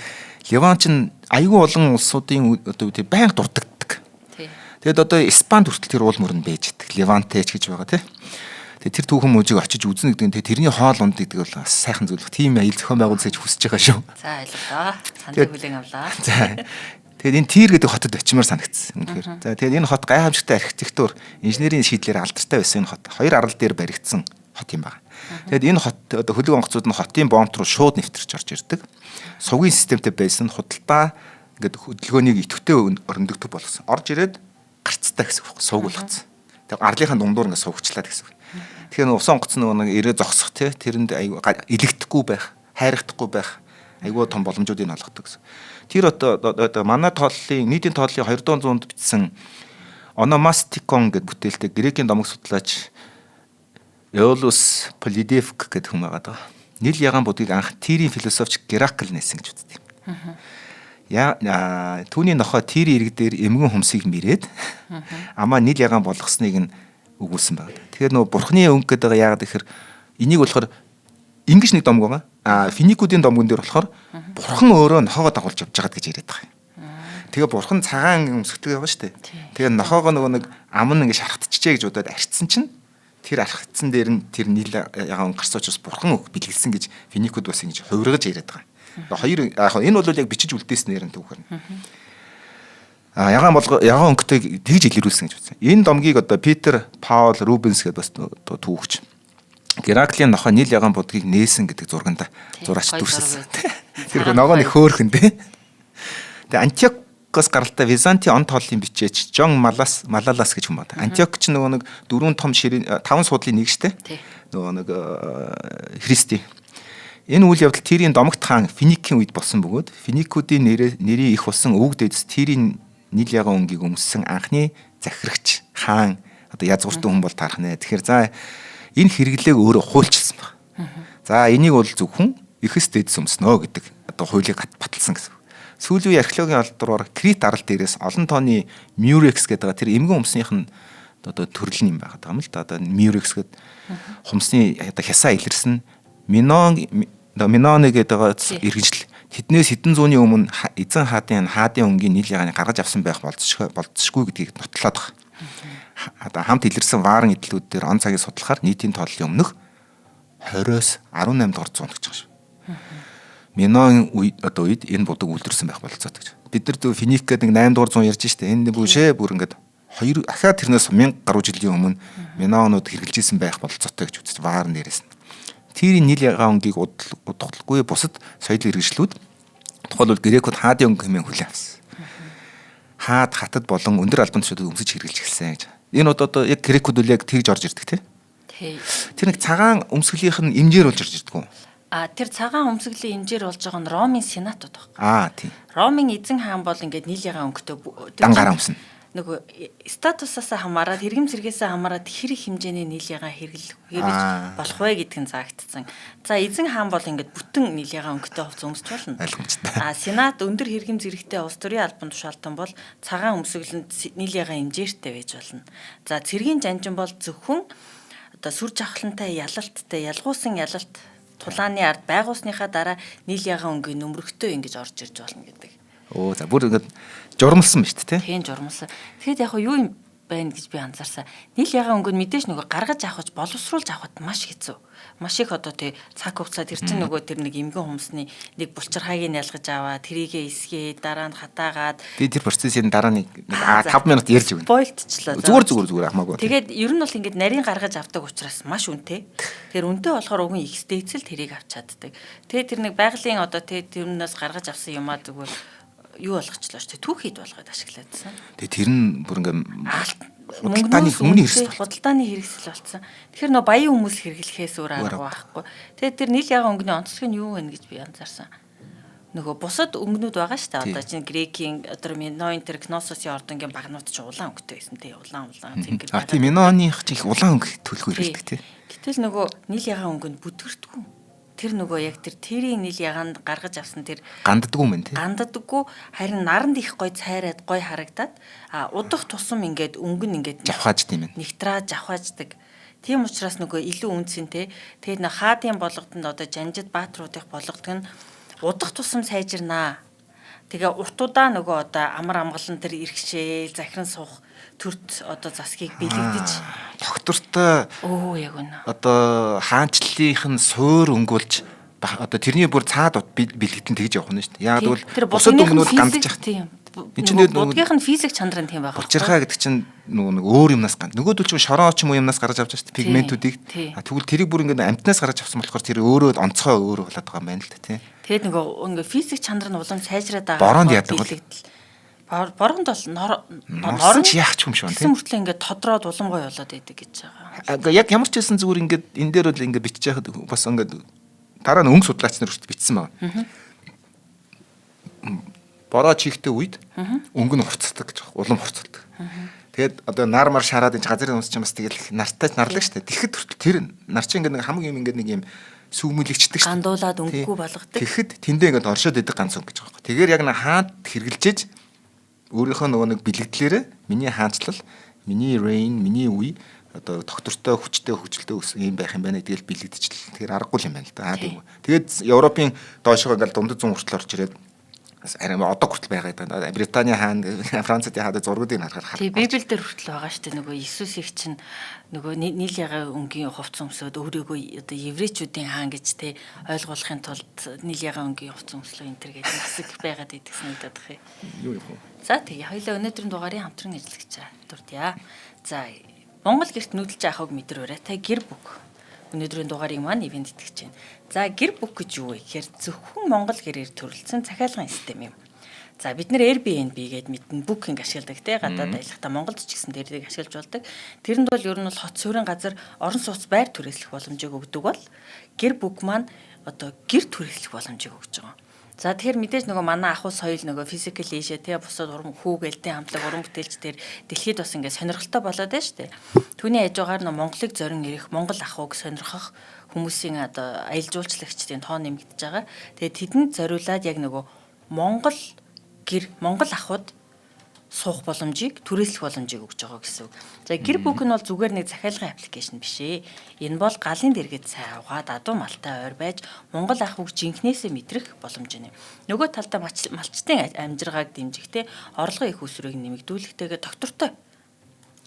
Ливан чинь аюул олон улсуудын одоо үгүй байнга дуртагддаг. Тэгээд одоо Испанд хүртэл тэр уул мөрөнд байж идэг. Ливантеч гэж байгаа тий. Тэгээд тэр түүхэн мужийг очиж үзнэ гэдэг нь тэрний хоол унд гэдэг бол бас сайхан зүйл. Тийм аялал зохион байгуулалт гэж хүсэж байгаа шүү. За ойлголоо. Сандаг бүлээн авлаа. За. Тэгээд энэ Тир гэдэг хотод очимоор санагдсан. Үнэхээр. За тэгээд энэ хот гайхамшигтай архитектур, инженерийн шийдлээр алдартай байсан энэ хот. Хоёр арал дээр баригдсан хот юм байна. Тэгэд энэ хот одоо хөлөг онгоцууд нь хотын бомб руу шууд нэвтэрч орж ирдэг. Сувгийн системтэй байсан худалдаа ингээд хөдөлгөөнийг идэвхтэй өрнөдөгдөг болгосон. Орж ирээд гарцтай гэсэн үг. Сувг болгоцсон. Тэг арлынхаа дундуур ингээд сувгчлаа гэсэн үг. Тэгэхээр усан онгоц нэг ирээ зогсох тий тэрэнд аягүй илэгдэхгүй байх, хайрхдахгүй байх аягүй том боломжуудыг олгодог гэсэн. Тэр одоо манай тооллын нийтийн тооллын 200 зуунд бичсэн Ономастикон гэдэг бүтээлтэй грекийн домог судлаач Эолус Полидевк гэдэг хүн байгаа. Нил ягаан будгийг анх Тирийн философч Геракл нээсэн гэж үздэг. Түүний нохой Тирийн ирэг дээр эмгэн хүмсийг мэрээд амаа нил ягаан болгосныг нь өгүүлсэн байна. Тэгэхээр нөгөө бурхны өнгө гэдэг яагаад гэхээр энийг болохоор ингэж нэг домог байгаа. Финикуудын домгон дээр болохоор бурхан өөрөө нохоогоо дагуулж явж байгаад гэж яриад байгаа юм. Тэгээ бурхан цагаан өмсгдөг байгаа шүү дээ. Тэгээ нохоогоо нөгөө нэг ам нь ингэ шархтчихжээ гэж удаад арчсан чинь тэр архицсан дээр нь тэр нийл ягаан гарсан учраас бурхан бэлгэлсэн гэж финикууд бас ингэж хувиргаж яриад байгаа. Хоёр яг энэ бол яг бичиж үлдээснээр нь түүхээр. Ягаан өнгөтэй тэгж илэрүүлсэн гэж үзсэн. Энэ домгийг одоо Питер Паул Рубенс гэдэг бас түүхч Гераклийн нохой нийл ягаан будгийг нээсэн гэдэг зурганда зураач дүрсэлсэн. Тэр нөгөө нэг хөөхөн дээ. Тэгээ Антиокос гаралтай Византийн он тооллын бичээч Жон Малалас гэж хүн байна. Антиок ч нөгөө нэг 4 том ширээ 5 суудлын нэг штэ. Нөгөө нэг Христи. Энэ үйл явдал Тирийн домогт хаан Финикийн үед болсон бөгөөд Финикуудын нэрийн их болсон өвөг дээдэс Тирийн нийл ягаан өнгийг өмссөн анхны захирагч хаан одоо язгууртан хүн бол таарах нэ. Тэгэхээр за энэ хэрэглээг өөрөө хуульчилсан байна. За энийг бол зөвхөн эхэс дэдс өмснө гэдэг одоо хуулийг баталсан гэсэн. Сүүлийн үеийн археологийн алдараар Крит арал дээрээс олон тооны Murex гэдэг тэр эмгэн өмснийх нь одоо төрөл юм байгаа юм л да. Одоо Murex гэдэг хумсны одоо хясаа илэрсэн Миноны гэдэг иргэншил тэднээс хэдэн зууны өмнө эзэн хаадын өнгийн нийл ягааны гаргаж авсан байх болцсошгүй гэдгийг нотлоод байгаа. Одоо хамт илэрсэн ваарн эдлүүд дээр он цагийг судлахаар нийтийн тооллын өмнөх 20-с 18 дугаар зуунд гэж байгаа шүү. Минон үед энэ будаг үлдэрсэн байх болцоотой гэж. Бид нар Финик гэдэг 8 дугаар зуун ярьж штэ. Энэ бүшээ бүр ингээд ахаад тэрнээс 1000 гаруй жилийн өмнө Минонууд хэрэгжилжсэн байх болцоотой гэж үзэж ваарн дээрээс нь. Тирийн нийл ягаан өнгийг удахгүй бусад соёл иргэншлүүд тухайлбал грекууд хаадын өнгө хэмээн хүлээн авсан. Хаад хатад болон өндөр албан тушаалд өмсөж хэрэгжилж эхэлсэн гэж. Энэ одоо яг грекууд үл яг тэгж орж ирдэг тий. Тэр нэг цагаан өмсгөлийнх нь имжээр болж орж ирдэг үү? Тэр цагаан өмсгөлийн хэмжээр болж байгаа нь Ромын сенатууд байна. Тийм. Ромын эзэн хаан бол ингээд нийл ягаан өнгөтэй дангараа өмснө. Нөгөө статусаас хамаарат хэрэгэм зэргээс хамаарат хэрэг хэмжээний нийл ягаан хэрэглэж болох вэ гэдг нь заагдсан. За эзэн хаан бол ингээд бүтэн нийл ягаан өнгөтэй хувцас өмсч болно. Сенат өндөр хэрэгэм зэрэгтэй улс төрийн албан тушаалтан бол цагаан өмсгөлөнд нийл ягаан хэмжээртэй байж болно. За цэргийн жанжин бол зөвхөн одоо сүр жавхлантай ялалттай ялгуусан ялалт тулааны ард байгуулсныхаа дараа нийл ягаан өнгийн нөмрөгтөө ингэж орж ирж болно гэдэг. За бүр ингээд журмалсан ба шүү дээ. Тийм журмалсан. Тэгэхэд яг юу юм байна гэж би анзаарсан. Нийл ягаан өнгө нь мэдээж нөгөө гаргаж авахч боловсруулж авахд маш хэцүү. Маш их одоо тий цаг хугацаа тэр чинь нөгөө тэр нэг эмгэн хүмүүсний нэг булчирхайг нь ялгаж аваа, тэрийгэ эсгээ, дараа нь хатаагаад би тэр процессын дараа нэг 5 минут ярьж өгнө. бойлтчлаа. Зүгээр хамаагүй. Тэгээд ер нь бол ингээд нарийн гаргаж авдаг учраас маш үнэтэй. Тэр үнэтэй болохоор уг нь X-дэйцэл тэрийг авч чаддаг. Тэгээд тэр нэг байгалийн одоо тэрнээс гаргаж авсан юмаа зүгээр юу болгочлоо шүү дээ. Түүхийд болгоод ашиглаадсан. Тэгээ тэр нь бүр ингээм худалдааны хүмүүний хэрэгсэл худалдааны хэрэгсэл болсон. Тэгэхээр нөө баян хүмүүс хэрэглэхээс өөр арга байхгүй. Тэгээд тэр нийл ягаан өнгөний онцлог нь юу вэ гэж би анзаарсан. Нөгөө бусад өнгөнүүд байгаа шүү дээ. Одоо чинь грекийн одоо Миноын тэр Кнососын ордонгийн багнууд ч улаан өнгөтэй байсан тий. Улаан зингэр. Тийм Миноных ч их улаан өнгө төлхөө хэрэглэдэг тий. Гэтэл нөгөө нийл ягаан өнгөнд бүдгэрдэггүй. Тэр нөгөө яг тэр тэрийн нийл ягаанд гаргаж авсан тэр ганддаггүй юм тий. Ганддаггүй харин наранд их гой цайраад гой харагдаад удах тусам ингээд өнгөн ингээд жавхааж тийм ээ. Нэгтраад жавхааждаг. Тийм учраас нөгөө илүү үнцэнтэй. Тэгээд нэг хаадын болгодонд одоо жанжид баатруудын болгодог нь удах тусам сайжирнаа. Тэгээ утуудаа нөгөө одоо амар амгалан тэр иргшээл захиран суух төрт одоо засгийг бэлэгдэж доктортой яг үнэ. Одоо хаанчлалынх нь суур өнгөлж одоо тэрний бүр цаад бэлэгдэн тэгж явах нь шүү дээ. Яг бол бусад өнгөнүүд гандж явах. Тийм. Будгийнх нь физик чанар нь тийм байгаа. Булчирхай гэдэг чинь нөгөө өөр юмнаас ганд. Нөгөөдөл чинь шороо ч юм уу юмнаас гарч авч байгаа шүү дээ. Пигментүүдийг. Тэгвэл тэрийг бүр ингээд амтнаас гарч авсан болохоор тэр өөрөө онцгой өөрөө болоод байгаа юм байна л да тий. Тэгээд нөгөө физик чанар нь улам сайжраад байгаа. Бороонд яадаг бол Бороонд бол норон ч яах ч юм шүү. Тийм мөртлөө ингээд тодроод уламгой болоод идэг гэж байгаа. Яг ямар ч хэлсэн зүгээр ингээд энэ дээр бол ингээд бичиж яхад бас ингээд дараа нь өнгө судлаач нар хүртэл бичсэн байгаа. Бороо чихтэй үед өнгө нь хурцдаг гэж байна. Улам хурцдаг. Тэгээд одоо нар мар шараад энэ газрын хүмүүс чинь бас тэгэл нартай нарлаа шүү дээ. Тэгэхэд хүртэл тэр нар чинь ингээд хамгийн юм ингээд нэг юм сүүмэлэгчдэг шүү. Гандуулаад өнгөгүй болгодог. Тэгэхэд тэндээ ингээд оршоод идэг ганц өнгө гэж байгаа юм. Тэгэхээр яг нэг хаант хэрглэж өөрийнхөө нөгөө нэг бэлэгдлээрээ миний хаанчлал, миний rain, миний үе одоо доктортой хүчтэй хөгжилтэй юм байх юм байна гэдгээл бэлэгдчихлээ. Тэгэхээр аргагүй юм байна л да. Тэгээд Европын доошоо ингээд дундад 100 хүртэл орж ирээд арай одоо хүртэл байгаа гэдэг. Британий хаан, Францын хаан зургуудыг харахаар. Тийм Библи дээр хүртэл байгаа шүү дээ. Нөгөө Иесус их чинь нөгөө нийл ягаа өнгийн хувц өмсөд өөрийгөө одоо еврейчүүдийн хаан гэж те ойлгуулахын тулд нийл ягаа өнгийн хувц өмслөө энэ төр гэдэг хэсэг байгаад идэгсэн гэдэг бах юм. Юу юм. За тэгээ хоёлаа өнөөдрийн дугаарыг хамтран ажиллаж дурдъя. За Монгол гэрт нүүдэлж авахыг мэдрээрээ та гэр бүк өнөөдрийн дугаарыг маань ивент итгэж байна. За гэр бүк гэж юу вэ гэхээр зөвхөн Монгол гэрээр төрөлдсөн захиалгын систем юм. За бид нэр Airbnb гээд мэднэ booking ашигладаг те гадаад аялахдаа Монголд ч гэсэн дээрийг ашиглаж болдог. Тэрэнд бол ер нь бол хот суурин газар орон сууц байр түрээслэх боломжийг өгдөг бол гэр бүк маань одоо гэр түрээслэх боломжийг өгж байгаа. За тэгэхээр мэдээж нөгөө манай ахуй соёл нөгөө физикал ийшээ те бусад хүүгээлтэй хамтлаг уран бүтээлч дээр дэлхийд бас ингээд сонирхолтой болоод байна шүү дээ. Түүний хажуугаар нөгөө Монголыг зорин ирэх Монгол ахуйг сонирхох хүмүүсийн одоо аялал жуулчлагчдын тоо нэмэгдэж байгаа. Тэгээд тэдэнд зориулаад яг нөгөө Монгол ахуйд суух боломжийг түрээслэх боломжийг өгж байгаа гэсэн үг. За гэр бүк нь бол зүгээр нэг захиалгын аппликейшн биш ээ. Энэ бол галын дэргэд сайн аваад адуу малтай ойр байж Монгол ахуйг жинхнээсээ мэдрэх боломж юм. Нөгөө талдаа малчтын амжиргааг дэмжихтэй орлогын их усрыг нэмэгдүүлэхтэйгээ доктортой.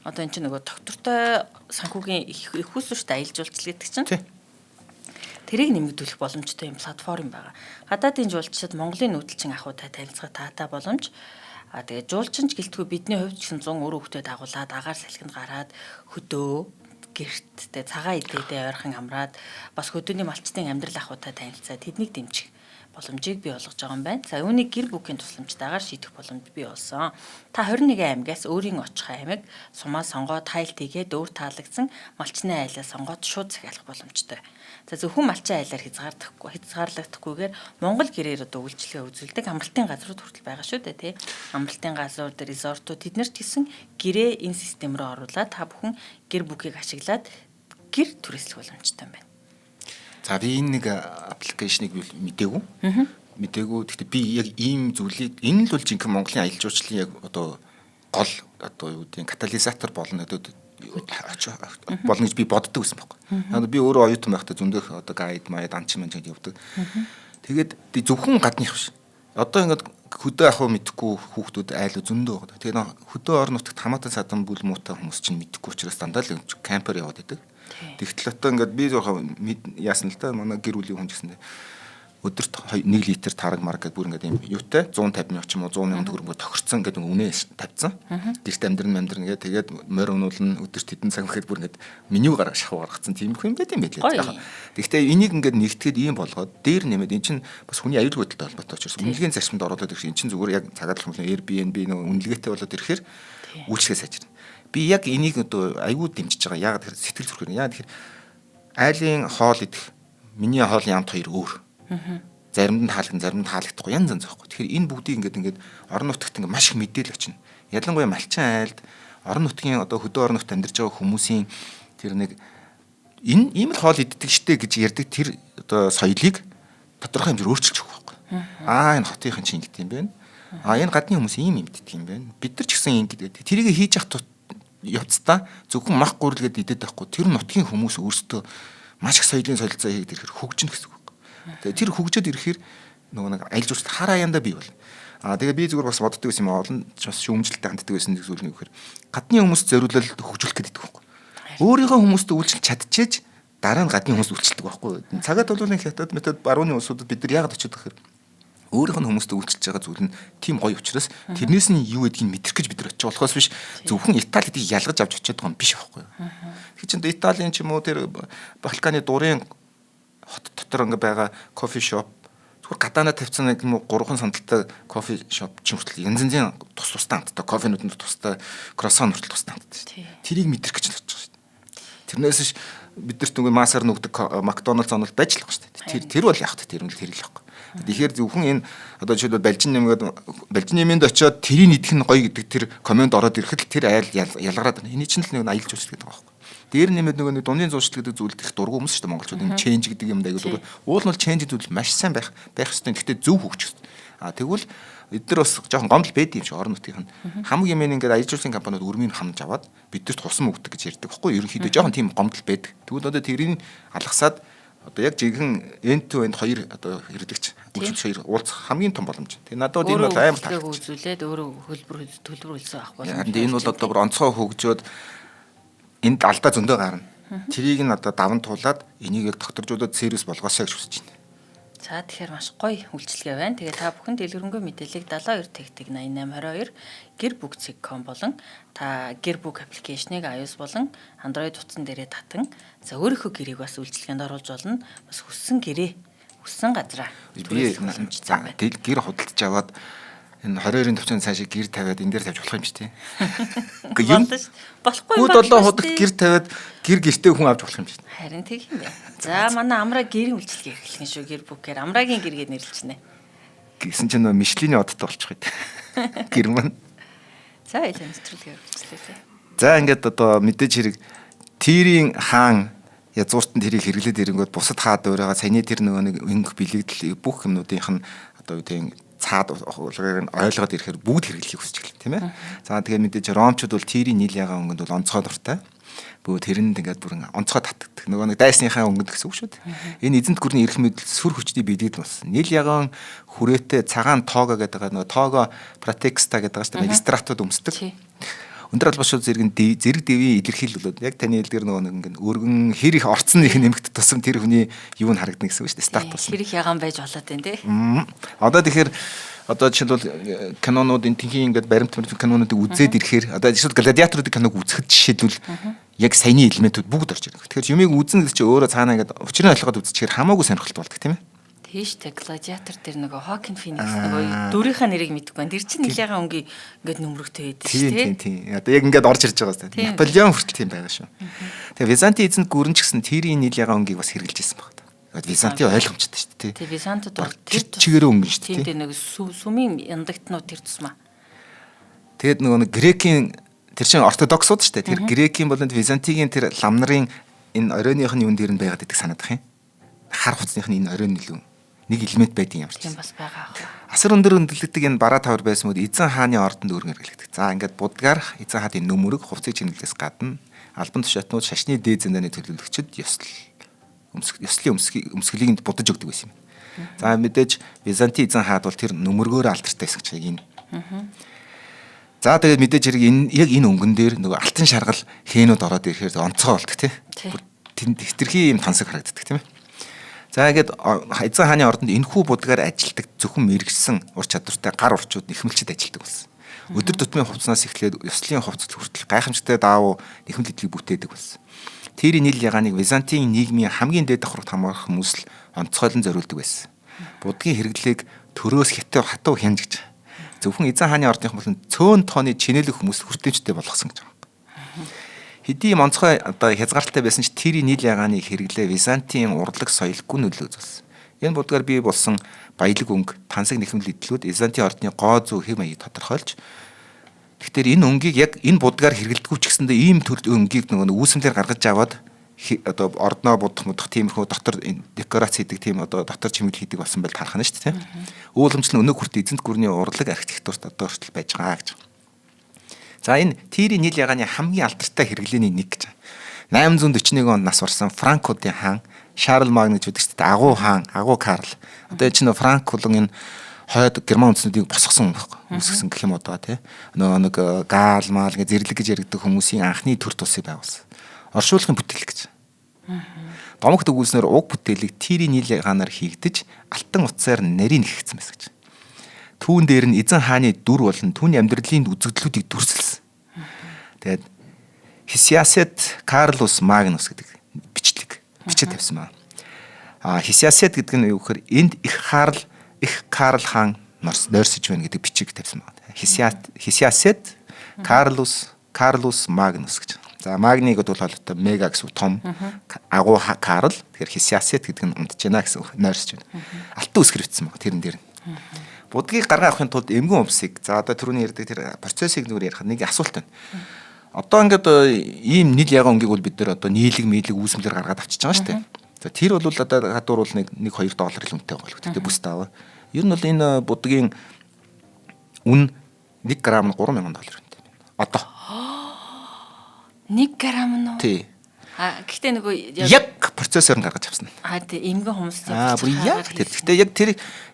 Одоо энэ чинь нөгөө доктортой санхүүгийн их усртай аялал жуулчлал гэдэг чинь. Тэрийг нэмэгдүүлэх боломжтой юм платформ байгаа. Гадаадын жуулчид Монголын нүүдэлчин ахуйтай танилцах таатай боломж. Тэгээд жуулчинч гэлтгүй бидний хувьд ч гэсэн 100 өрөө хөлтөд агуулад агаар салхинд гараад хөдөө гэрт цагаан идээдээ ойрхон амраад бас хөдөөний малчтын амьдрал ахуйтай танилцаад тэднийг дэмжих боломжийг бий болгож байгаа юм байна. За үүнийг гэр бүкийн тусламжтайгаар шийдэх боломж бий болсон. Та 21 аймгаас өөрийн очих аймаг сумаа сонгоод тайлт хийгээд өөр таалагдсан малчны айлаа сонгоод шууд захиалах боломжтой. За зөвхөн малчин айлаар хязгаарлагдахгүйгээр Монгол гэрээр одоо үйлчлэгээ үзүүлдэг амралтын газрууд хүртэл байгаа шүү дээ тий. Амралтын газрууд, резортууд тэднэрт хэлсэн гэрээ энэ систем рүү оруулаад та бүхэн гэр бүкийг ашиглаад гэр түрээслэх боломжтой юм байна. За би энэ нэг аппликейшнийг мэдээгүй. Мэдээгүй. Гэхдээ би яг ийм зүйлийг энэ л бол жинхэнэ Монголын аялал жуулчлалын яг одоо гол одоо юу гэдэг катализатор болно гэдэг болно гэж би боддог байсан байхгүй. Би өөрөө оюутан байхдаа зөндөх одоо гайд маяд анч мэн гэж явдаг. Тэгээд зөвхөн гадных биш. одоо ингээд хөдөө ахуй мэдхгүй хүүхдүүд айлуу зөндөө байгаа. Тэгээд хөдөө орон нутагт хамаатан садан бүл муутай хүмүүс чинь мэдхгүй учраас дандаа л кампер яваад байдаг. Тэгтэл одоо ингээд би жоохон яасан л да манай гэр бүлийн хүн гэсэндээ өдөрт 1 литр тараг марк гэдэг бүр ингээд юм юутай 150 мянга ч юм уу 100 мянган төгрөгөөр тохирцсон гэдэг үнэ тавьсан. Гэрт амьдрын ингээд тэгээд морь өнүүлнэ өдөрт хэдэн цаг гэхэд бүр ингээд меню шахуу гаргацсан тийм их юм байт юм байлээ. Гэхдээ энийг ингээд нэгтгэхэд ийм болгоод дээр нэмээд эн чинь бас хүний аюулгүй байдалтай холбоотой учраас үнэлгээний зарчимд ороод ирэх эн чинь зүгээр яг цагаадлах юм Airbnb нэг үнэлгээтэй болоод ирэхээр үйлчлэгээ сайжирна. Би яг энийг одоо аюул дэмжиж байгаа. Яг тэр сэтгэл зүрхээр яг тэр айлын хоол идэх миний хоолын амт хоёр өөр. Заримд нь таалагдахгүй янз янз байхгүй. Тэгэхээр энэ бүгдийг ингээд орон нутагт ингээд маш их мэдээлэл очино. Ялангуяа малчин айлд орон нутгийн одоо хөдөө орон нутгад амьдарч байгаа хүмүүсийн тэр нэг энэ ийм л хоол иддэг штэ гэж ярьдаг тэр одоо соёлыг тодорхой хэмжээр өөрчилж өгөх байхгүй. Энэ хотынхын чинь ингэдэг юм байна. Энэ гадны хүмүүс ийм мэддэг юм байна. Бид нар ч гэсэн ингэдэг. Тэрийг хийж явах явцдаа зөвхөн мах гурилгээд идэт байхгүй. Тэр нутгийн хүмүүс өөрсдөө маш их соёлын солилцоо хийгээд ирэхээр хөгжинэ гэсэн. Тэгээ тэр хөгжөд ирэхээр нөгөө нэг аялал жуулчлалт хар аяндаа бий бол. Тэгээ би зүгээр бас боддог байсан юм олон бас шүүмжлэлтэй ханддаг байсан зүйл нь гэхээр гадны хүмүүс зориулалт хөгжүүлэх гэдэг байхгүй. Өөрийнхөө хүмүүст үйлчлэж чадчихэж дараа нь гадны хүмүүст үйлчлдэг байхгүй. Цагаат бол нэг хятад метод барууны улсуудад бид нар яагаад очиод гэхээр өөрийнх нь хүмүүст үйлчлж байгаа зүйл нь тийм гоё учраас тэрнээс нь юу гэдгийг мэдрэх гэж бид нар очиж болохоос биш зөвхөн Итали гэдгийг ялгаж авч очиод байгаа юм биш байхгүй. Тэгэхээр чинь Италийн ч юм уу тэр Балканы дурын хот дотор ингээ байгаа кофе шоп зүгээр гадаанаа тавьсан нэг юм уу 3 сандалтай кофе шоп ч юм уу янз янзын тустай хамттай кофенууд нь тустай кроссон хүртэл тустай хамттай шүү дээ. Тэрийг мэдрэх гэж л очиж байгаа шүү дээ. Тэрнээс ш бидэрт нөгөө масаар нүгдэг Макдоналдс онол байж л байгаа шүү дээ. Тэр бол яг тэр нь л тэр л байхгүй. Тэгэхээр зөвхөн энэ одоо жишээлбэл балжин нэмэнд очиод тэрийг идэх нь гоё гэдэг тэр комент ороод ирэхэд тэр айл ялгараад байна. Эний чинь л нэг аялал жуулчлал гэдэг байгаа байхгүй. Дээр нэмээд нөгөө нэг дундын зуршил гэдэг зүйлд их дургу хүмүүс шүү дээ монголчууд энэ change гэдэг юм даа гэдэг. Уул нь change зүйл маш сайн байх ёстой. Гэхдээ зөв хөгжих. Тэгвэл эдгээр бас жоохон гомдол байдаг юм шиг орон нутгийн хамгийн юм ингээд аялал жуулчлалын компаниуд өрмийн хамж аваад бидэрт тусам өгдөг гэж ярьдаг байхгүй. Ерөнхийдөө жоохон тийм гомдол байдаг. Тэгвэл одоо тэрийг алгасаад одоо яг жинхэнэ end to end хоёр одоо хэрэглэгч үйлчлэл хоёр уулзах хамгийн том боломж. Тэгээ надад энэ бол амар таалагч. Үзүүлээд өөрөө төлбөр үлсэн авах боломж. Энэ бол одоо бүр онцгой хөгжөөд энд алдаа зөндөө гарна. Тэрийг нь одоо даван туулаад энийг яг докторжуулаад сервис болгоосоо гэж хүсэж байна. За тэгэхээр маш гоё үйлчилгээ байна. Тэгээ та бүхэн дэлгэрэнгүй мэдээллийг 72 тэгтэг 8822 гэр бүг.com болон та гэр бүг аппликейшнийг iOS болон Android утсан дээрээ татан за өөрийнхөө гэрээг бас үйлчилгээнд оруулж болно. Бас хүссэн гэрээ хүссэн газараа би гэр худалдаж аваад энэ 22-ын төвчөнд цаашаа гэр тавиад энэ дээр тавьж болох юм чи тий. Үгүй юм болохгүй юм байна. Хөдөлгөөн худалд гэр тавиад гэртээ хүн авч болох юм чи. Харин тэг юм байна. За манай амраа гэрийн үйлчлэгээ эхлэх нь шүү гэр бүгээр амраагийн гэр гээд нэрлэлчнэ. Гэсэн чинь нөө Мишлений одтой болчих гээд. Гэр маань. За илүү нэвтрүүлгээ хэрэгжүүлээ. За ингээд одоо мэдээж хэрэг тирийн хаан язууртан тэрийг хэрэглээд ирэнгүүт бусад хаад өөрөөгөө саяны тэр нөгөө нэг инг бэлэгдэл бүх юмнуудынх нь одоо юу гэдэг цаад ойлгоод ирэхээр бүгд хэрэглэхийг хүсэж гэлээ тийм ээ. За тэгээд мэдээж ромчууд бол тирийн нийл ягаа өнгөнд бол онцгой дуртай. Бүгд тэрэнд ингээд бүр онцгой татдаг. Нөгөө нэг дайсныхаа өнгөнд гэсэн үг шүү дээ. Энэ эзэнт гүрний эрх мэдэл сүр хүчний биелэгдэл болсон. Нийл ягаан хүрээтэй цагаан тоога гэдэг нөгөө тоого протекста гэдэг байгаа шүү дээ. Магистратууд өмсдөг. Өндөр албан шууд зэрэг дэвийн илэрхийлэл болоод яг таны хэлдгэр нөгөө нэг өргөн хэр их орцсон нэг нэмэгдэх тусам тэр хүний юу нь харагдана гэсэн үг шүү дээ. Статус. Хэр их ягаан байж болоод байна те. Одоо тэгэхээр одоо жишээлбэл кинонуудын тэнхийн ингээд баримт кинонуудыг үзээд ирэхээр одоо жишээл гладиаторуудын киног үзэхэд жишээлбэл яг саяны элементүүд бүгд орж ирэх. Тэгэхээр юмыг үзнэ гэж чи өөрөө цаанаа ингээд учрын ойлгоод үзчихээр хамаагүй сонирхолтой болдог тийм ээ. Тийштэй гладиатор дээр нөгөө Хокин Феникс нөгөө дүрийнхаа нэрийг мэдгүй байна. Тэр чинь нэлээгээ өнгийн ингээд нөмрөгтэй байдаг шүү дээ. Тийм. Одоо яг ингээд орж ирж байгаа юм. Наполеон хүртэл тийм байгаа шүү. Тэгээ Византийн эзэнт гүрэн ч гэсэн тэрийн нэлээгээ өнгийг бас хэрэгжилж ирсэн байна. Византийн ойлгомжтой шүү дээ. Тэгээ Византууд бол тэр чигээрээ өнгөн шүү дээ. Тийм нэг сүмийн яндагтнууд тэр тусмаа. Тэгээд нөгөө грекийн тэр чинь ортодоксууд шүү дээ. Тэр грекийн болон Византигийн тэр лам нарын энэ оройных нь юун дээр нь байгаад байдаг санаад бах юм. Хар хуцсных нь энэ оройн нөлөө нэг элемент байдгийн юм шиг. Тийм бас байгаа. Асар өндөр өндөрлөгдөг энэ бараа тавар байсан мод эзэн хааны ордонд өргөн хэрэглэгдэх. За ингээд будгаар эзэн хаатын нөмөрөг хувцсыг чинэлээс гадна албан тушаатнууд шашны дээд зэндааны төлөөлөгчд ёслын өмсгөлийг будаж өгдөг байсан юм. За мэдээж Византийн эзэн хаад бол тэр нөмөргөөр алдартай байсан гэж энэ. За тэгээд мэдээж хэрэг яг энэ өнгөн дээр нөгөө алтан шаргал хээнүүд ороод ирэхээр онцгой болдог тий. Хитрхи юм тансаг харагддаг тийм ээ. За ингээд эзэн хааны ордонд энэхүү будгаар ажилдаг зөвхөн мэрэгсэн ур чадвартай гар урчууд нэхмэлчд ажилдаг болсон. Өдөр тутмын хувцснаас эхлээд ёслолын хувцас хүртэл гайхамшигтай даав нэхмэл эдлийг бүтээдэг болсон. Тэр нийл ягааныг Византийн нийгмийн хамгийн дээд давхарт хамгаалах хүмүүс л онцгойлон зориулдаг байсан. Будгийн хэрэглээг төрөөс хатуу хянж гэж. Зөвхөн эзэн хааны ордынх болон цөөн тооны чинэлэг хүмүүс хүртээмжтэй болгосон гэж байна. Хэдий онцгой одоо хязгаартай байсан ч тэр нийл ягааныг хэрэглээ Византийн урлаг соёлгүй нөлөө үзүүлсэн. Энэ будгаар бий болсон баялаг өнгө, тансаг нэхмэл эдлүүд Византийн ордны гоо зүй хэм маягийг тодорхойлж тэгэхээр энэ өнгийг яг энэ будгаар хэрэглэдэггүй ч гэсэндээ ийм төр өнгийг нөгөө үүсэмлэр гаргаж аваад одоо ордноо будах тиймэрхүү дотор декорац хийдэг тийм одоо дотор чимэглэл хийдэг болсон байл тарах нь шүү дээ тийм. Үүлэмжлэн өнөө хүртэл эзэнт гүрний урлаг архитектурт одоо хүртэл байж байгаа гэж. За энэ Тирийн нийл ягааны хамгийн алдартай хэрэглээний нэг гэж. 841 онд нас барсан Франкуудын хаан Шарл Магн гэж үүдэг шүү дээ. Агуу хаан, Агуу Карл. Одоо энэ чинь Франк болон энэ хойд герман үндэстнүүдийг босгосон үүсгэсэн гэх юм одоо тий. Нэг Гал маал гэж зэрлэг гэж яригддаг хүмүүсийн анхны төр тусыг байгуулсан. Оршуулгын бүтээл гэж. Домогт өгүүлснээр уг бүтээлийг Тирийн нийл ягаанаар хийгдэж алтан утсаар нарийн нэгтгэсэн байсан гэж. Түүн дээр нь эзэн хааны дүр болон түүний амьдралын үзэгдлүүдийг дүрсэлсэн. Тэгээд Хисиасет Карлус Магнус гэдэг бичиж тавьсан байна. Хисиасет гэдэг нь юу гэхээр энд их Карл хаан нойрсож байна гэдэг бичиг тавьсан байна. Хисиасет Карлус Магнус гэж. За Магниг бол холбоотой мега гэсэн том агуу Карл тэгэхээр Хисиасет гэдэг нь унтж байна гэсэн нойрсож байна. Алтан үсгэр бичсэн байна тэрэн дээр. Будгийг гаргаа авахын тулд эмгэн умсыг за одоо түрүүний ярьдаг тэр процессыг нүгээр ярих нэг асуулт байна. Одоо ингээд ийм нийл ягаан өнгийг бол бид нэр одоо нийлэг үүсмэлээр гаргаад авчиж байгаа шүү дээ. За тэр бол одоо гадуур бол нэг $2 л үнэтэй байгаа л. Тэгтээ бүс таава. Ер нь бол энэ будгийн үн 1 грамм нь $3,000 үнэтэй. Одоо 1 грамм нь. Тий. Гэхдээ нөгөө яг процессор нь гаргаж авсан. Тий эмгэн хүмүүс бүр яг тэр. Гэхдээ яг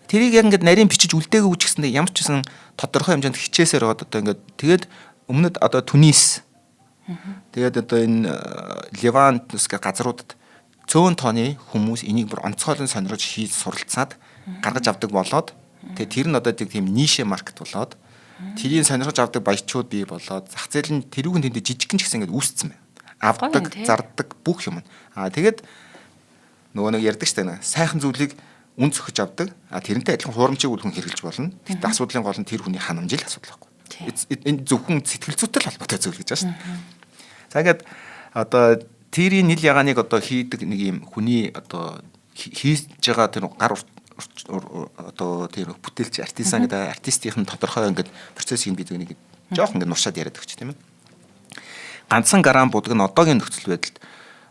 тэрийг яг ингээд нарийн бичиж үлдээгөө үчгэсэндээ ямар ч гэсэн тодорхой хэмжээнд хичээсээр одоо ингээд тэгээд өмнөд одоо Түнис тэгээд одоо энэ Левантс гэх газруудад цөөн тооны хүмүүс энийг бүр онцгойлон сонирхож хийж суралцаад гаргаж авдаг болоод тэгээд тэр нь одоо тийм нише маркет болоод тэрийг сонирхож авдаг баячууд бий болоод зах зээл нь тэрүүгэн тэндээ жижигхэн ч гэсэн ингээд үүсцэн байна. Авдаг, зардаг бүх юм. Тэгээд нөгөө нэг ярьдаг штэ сайхан зүйлийг үн цохиж авдаг. Тэрнтэй адилхан хуурамчийг үл хүн хэрэглэж болно. Гэхдээ асуудлын гол нь тэр хүний ханамжил асуудал байхгүй. Энэ зөвхөн сэтгэл зүйтэй холбоотой зүйл гэж байна шүү дээ. За ингээд одоо Тирийн нийл ягааныг одоо хийдэг нэг юм хүний одоо хийж байгаа тэр гар одоо тэр бүтээлч артисан гэдэг артистийн тодорхой ингээд процессыг бид нэг жоохон ингээд нуршаад яриад өгч тийм ээ. Ганцхан грамм будаг нь одоогийн нөхцөл байдалд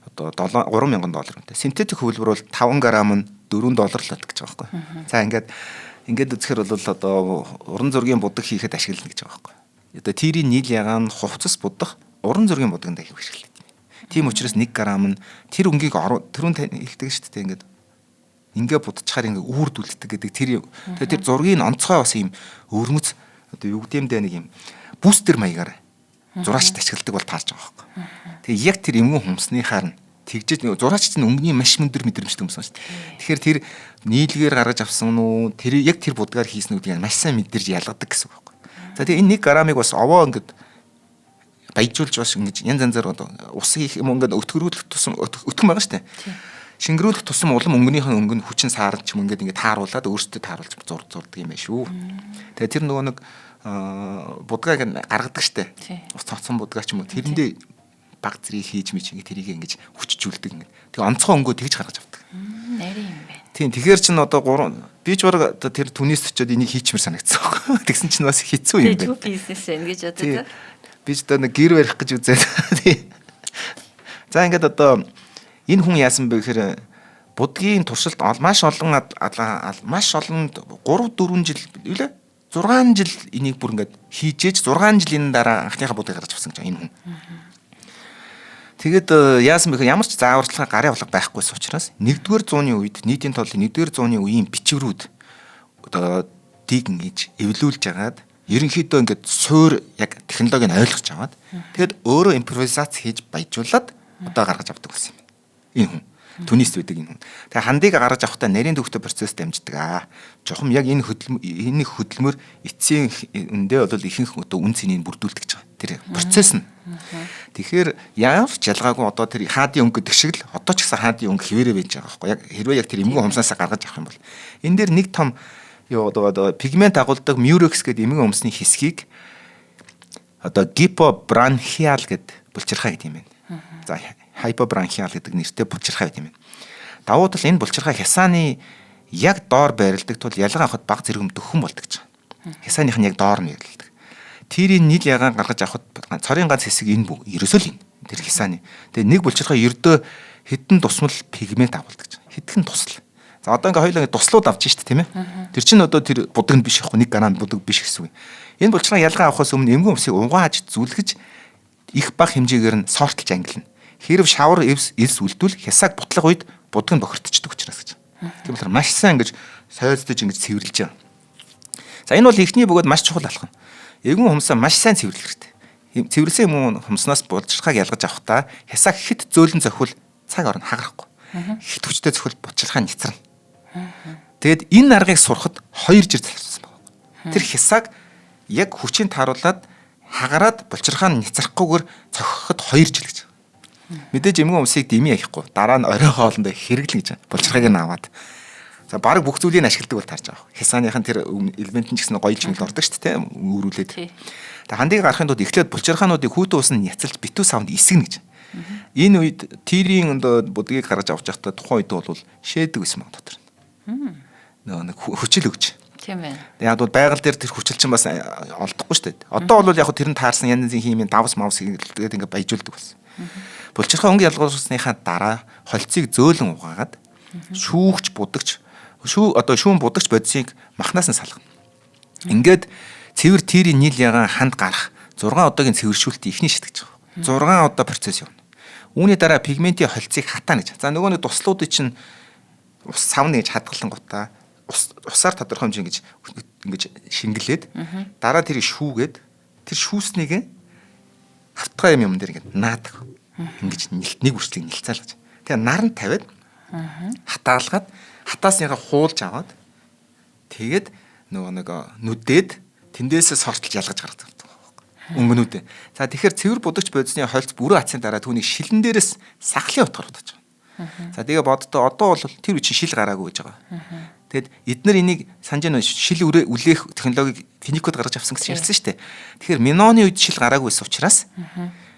одоо $3,000 үнэтэй. Синтетик хөвлөр бол 5 грамм нь $4 л гэж байгаа байхгүй. За ингээд үзэхэр бол одоо уран зургийн будаг хийхэд ашиглана гэж байгаа байхгүй. Одоо Тирийн нийл ягаан хувцас будах уран зургийн будагт хийх ашиглана. Тийм учраас 1 грамм нь тэр өнгийг түрүүн хэлдэг шүү дээ ингээд будчихаар ингээд үүрдүүлдэг гэдэг тэр зургийн онцгой бас юм өрмөц одоо юу гэмдэ нэг юм бустер маягаар зураач ашигладаг бол таарч байгаа байхгүй. Тэгээ яг тэр эмгэн хүмснийхаар нь тэгжиж зураач чинь өнгөний маш өндөр мэдрэмжтэй хүмүүс шүү дээ. Тэгэхээр тэр нийлгээр гаргаж авсан уу тэр яг тэр будгаар хийсэн үү маш сайн мэдэрж ялгадаг гэсэн үг байхгүй. За тэгээ энэ 1 граммыг бас овоо ингээд баяжуулж бас ингэж янз янзаар одоо ус хийх юм ингээд өтгөрүүлэх тусам өтгөн байгаа шүү дээ. Шингэрүүлэх тусам улам өнгөнийхөө өнгө нь хүчин саарч юм ингээд тааруулаад өөртөө тааруулж зурдаг юм байна шүү. Тэгээ тэр нөгөө нэг будгааг гаргадаг штэ. Ус цоцсон будгаа ч юм уу тэрэндээ баг зэрэг хийж мэж ингэ тэрийг ингэж хүчжүүлдэг ингэ. Тэгээ онцгой өнгөө тэгж гаргаж авдаг. Нарийн юм байна. Тийм тэгэхээр чин одоо 3 би ч бараг тэр Түнис очиод энийг хийчмэр санагдсан. Тэгсэн чинь бас хэцүү юм байна. Би бизнес байна гэж боддог. Би ч одоо нэг гэр барих гэж үзээд. За ингээд одоо энэ хүн яасан бэ гэхээр будгийн туршилт маш олон 3-4 жил үлээ 6 жил энийг бүр ингээд хийжээж 6 жилийн дараа анхныхаа будыг гаргаж авсан гэж энэ хүн. Тэгээд яасан бэ гэхээр ямар ч зааварчилгаа гарын авлага байхгүйсэн учраас 1-р зууны үед нийтийн тооллын 1-р зууны үеийн бичвэрүүд одоо дийг ингэж эвлүүлж агаад ерөнхийдөө ингээд суур яг технологиг нь ойлгож аваад тэгээд өөрөө импровизац хийж баяжуулаад одоо гаргаж авдаг болсон юм. Энэ хүн түнист байдаг энэ хүн. Тэгээ хандыг гаргаж авахдаа нарийн төвхтэй процесс дамждаг. Жохом яг энэ хөдөлмөр эцсийн үндэ бол ихэнх одоо үн цэнийг бүрдүүлдэг гэж байгаа. Тэр процесс нь. Тэгэхээр яавч ялгаагүй одоо тэр хаадын өнгө гэдэг шиг л одоо ч гэсэн хаадын өнгө хിവэрэ байж байгаа байхгүй. Яг хэрвээ яг тэр эмгэн хумсаасаа гаргаж авах юм бол энэ дээр нэг том одоо пигмент агуулдаг мюрекс гэдэг эмгэн өмсний хэсгийг одоо гипобранхиал гэдэг булчирхай гэдэг юм байна. За хайпобранхиал гэдэг нэртэй булчирхай гэдэг юм байна. Давуу тал энэ булчирхай хясааны яг доор байрладаг тул ялгаа авахд баг зэрэг дөхөн болдог гэж байна. Хясааных нь яг доор нь байрладаг. Тэрийн нийл ягаан гаргаж авахд цорын ганц хэсэг энэ бүх ерөөсөө л энэ тэр хясааны. Тэгээ нэг булчирхай ердөө хэдэн тусмал пигмент агуулдаг гэж. Хэдхэн тусал. За одоо ингээ хоёулаа туслууд авч штэ тийм ээ. Тэр чинь одоо тэр будаг нь биш ахгүй 1 грамм будаг биш гэсэн үг. Энэ булчирхай ялгаа авахаас өмнө эмгэн өмсийг угааж зүлгэж их бага хэмжээгээр нь сортолж ангилна. Хэрв шавар эрс үлдвэл хясааг бутлах үед будаг нь бохирдчихдаг учраас гэж. Тийм болохоор маш сайн ингэж сойрдож ингэж цэвэрлж байгаа. За энэ бол ихний бөгөөд маш чухал алхам. Эмгэн хумсаа маш сайн цэвэрлэх хэрэгтэй. Цэвэрлсэн эмгэн хумснаас булчирхайг ялгаж авахдаа хясааг хит зөөлөн зохиул цаг орно хагарахгүй. Хит хүчтэй зохиул булчирхай няцрал. Тэгэд энэ аргыг сурахад 2 жил залхсан байна. Тэр хясааг яг хүчийг тааруулаад хагараад булчирхай нь няцрахгүйгээр цохиход 2 жил гэж. Мэдээж эмгэн өмсийг дэмий аяхгүй. Дараа нь орой хоолндоо хэрэглэн гэж. Булчирхайг нь аваад. За баг бүх зүйлийг ашигладаг бол таарж байгаа. Хясааныхан тэр элемент нь ч гэсэн гоё чимэл ордог шүү дээ. Үүрүүлээд. Тэгээ хандыг гарахын тулд эхлээд булчирхаануудыг хүүтэн усанд няцалж битүү савнд эсгэнэ гэж. Энэ үед тирийн будгийг гаргаж авч явахдаа тухайн үед бол шээдэг байсан баг дотор. Нэг хүчил өгч. Тийм байна. Яг бол байгаль дээр тэр хүчил чинь бас олдохгүй шүү дээ. Одоо бол яг тэр нь таарсан янз янзын химийн давс мавс гэдэг ингээд баяжуулдаг болсон. Булчирхай өнгө ялгуурсныхаа дараа холцыг зөөлөн угаагаад шүүгч будагч шүүн будагч бодисыг махнаас нь салгана. Ингээд цэвэр тирийн нийл ягаан ханд гарах 6 удаагийн цэвэршүүлэлт ихний шатгаж байгаа. 6 удаа процесс явна. Үүний дараа пигментийн холцыг хатаана гэж. За нөгөө нэг туслуудыг чинь ус савны гэж хадгалан гутаа усаар тодорхой хэмжээ ингэж шингэлээд дараа тэрийг шүүгээд тэр шүүснийг хавтгай юм дээр ингэ наадаг. Ингэж нэг үрслийг нэлцаал гэж. Тэгээ наран тавиад хатаалгаад хатаасныхаа хуулж аваад тэгээд нөгөө нэг нүдээд тэндээсээ сортолж ялгаж гаргадаг. Өнгөнүүдээ. За тэгэхээр цэвэр будагч бодисны хольц бүрэн хацсан дараа түүнийг шилэн дээрээс сахлын утгаар удаж байгаа. За тэгээ боддоо одоо бол тэр үчи шил гараагүй гэж байгаа. Тэгэд эдгээр энийг санаж нь шил үлээх технологиг финикод гаргаж авсан гэж ярьсан шүү дээ. Тэгэхээр миноны үед шил гараагүй байсан учраас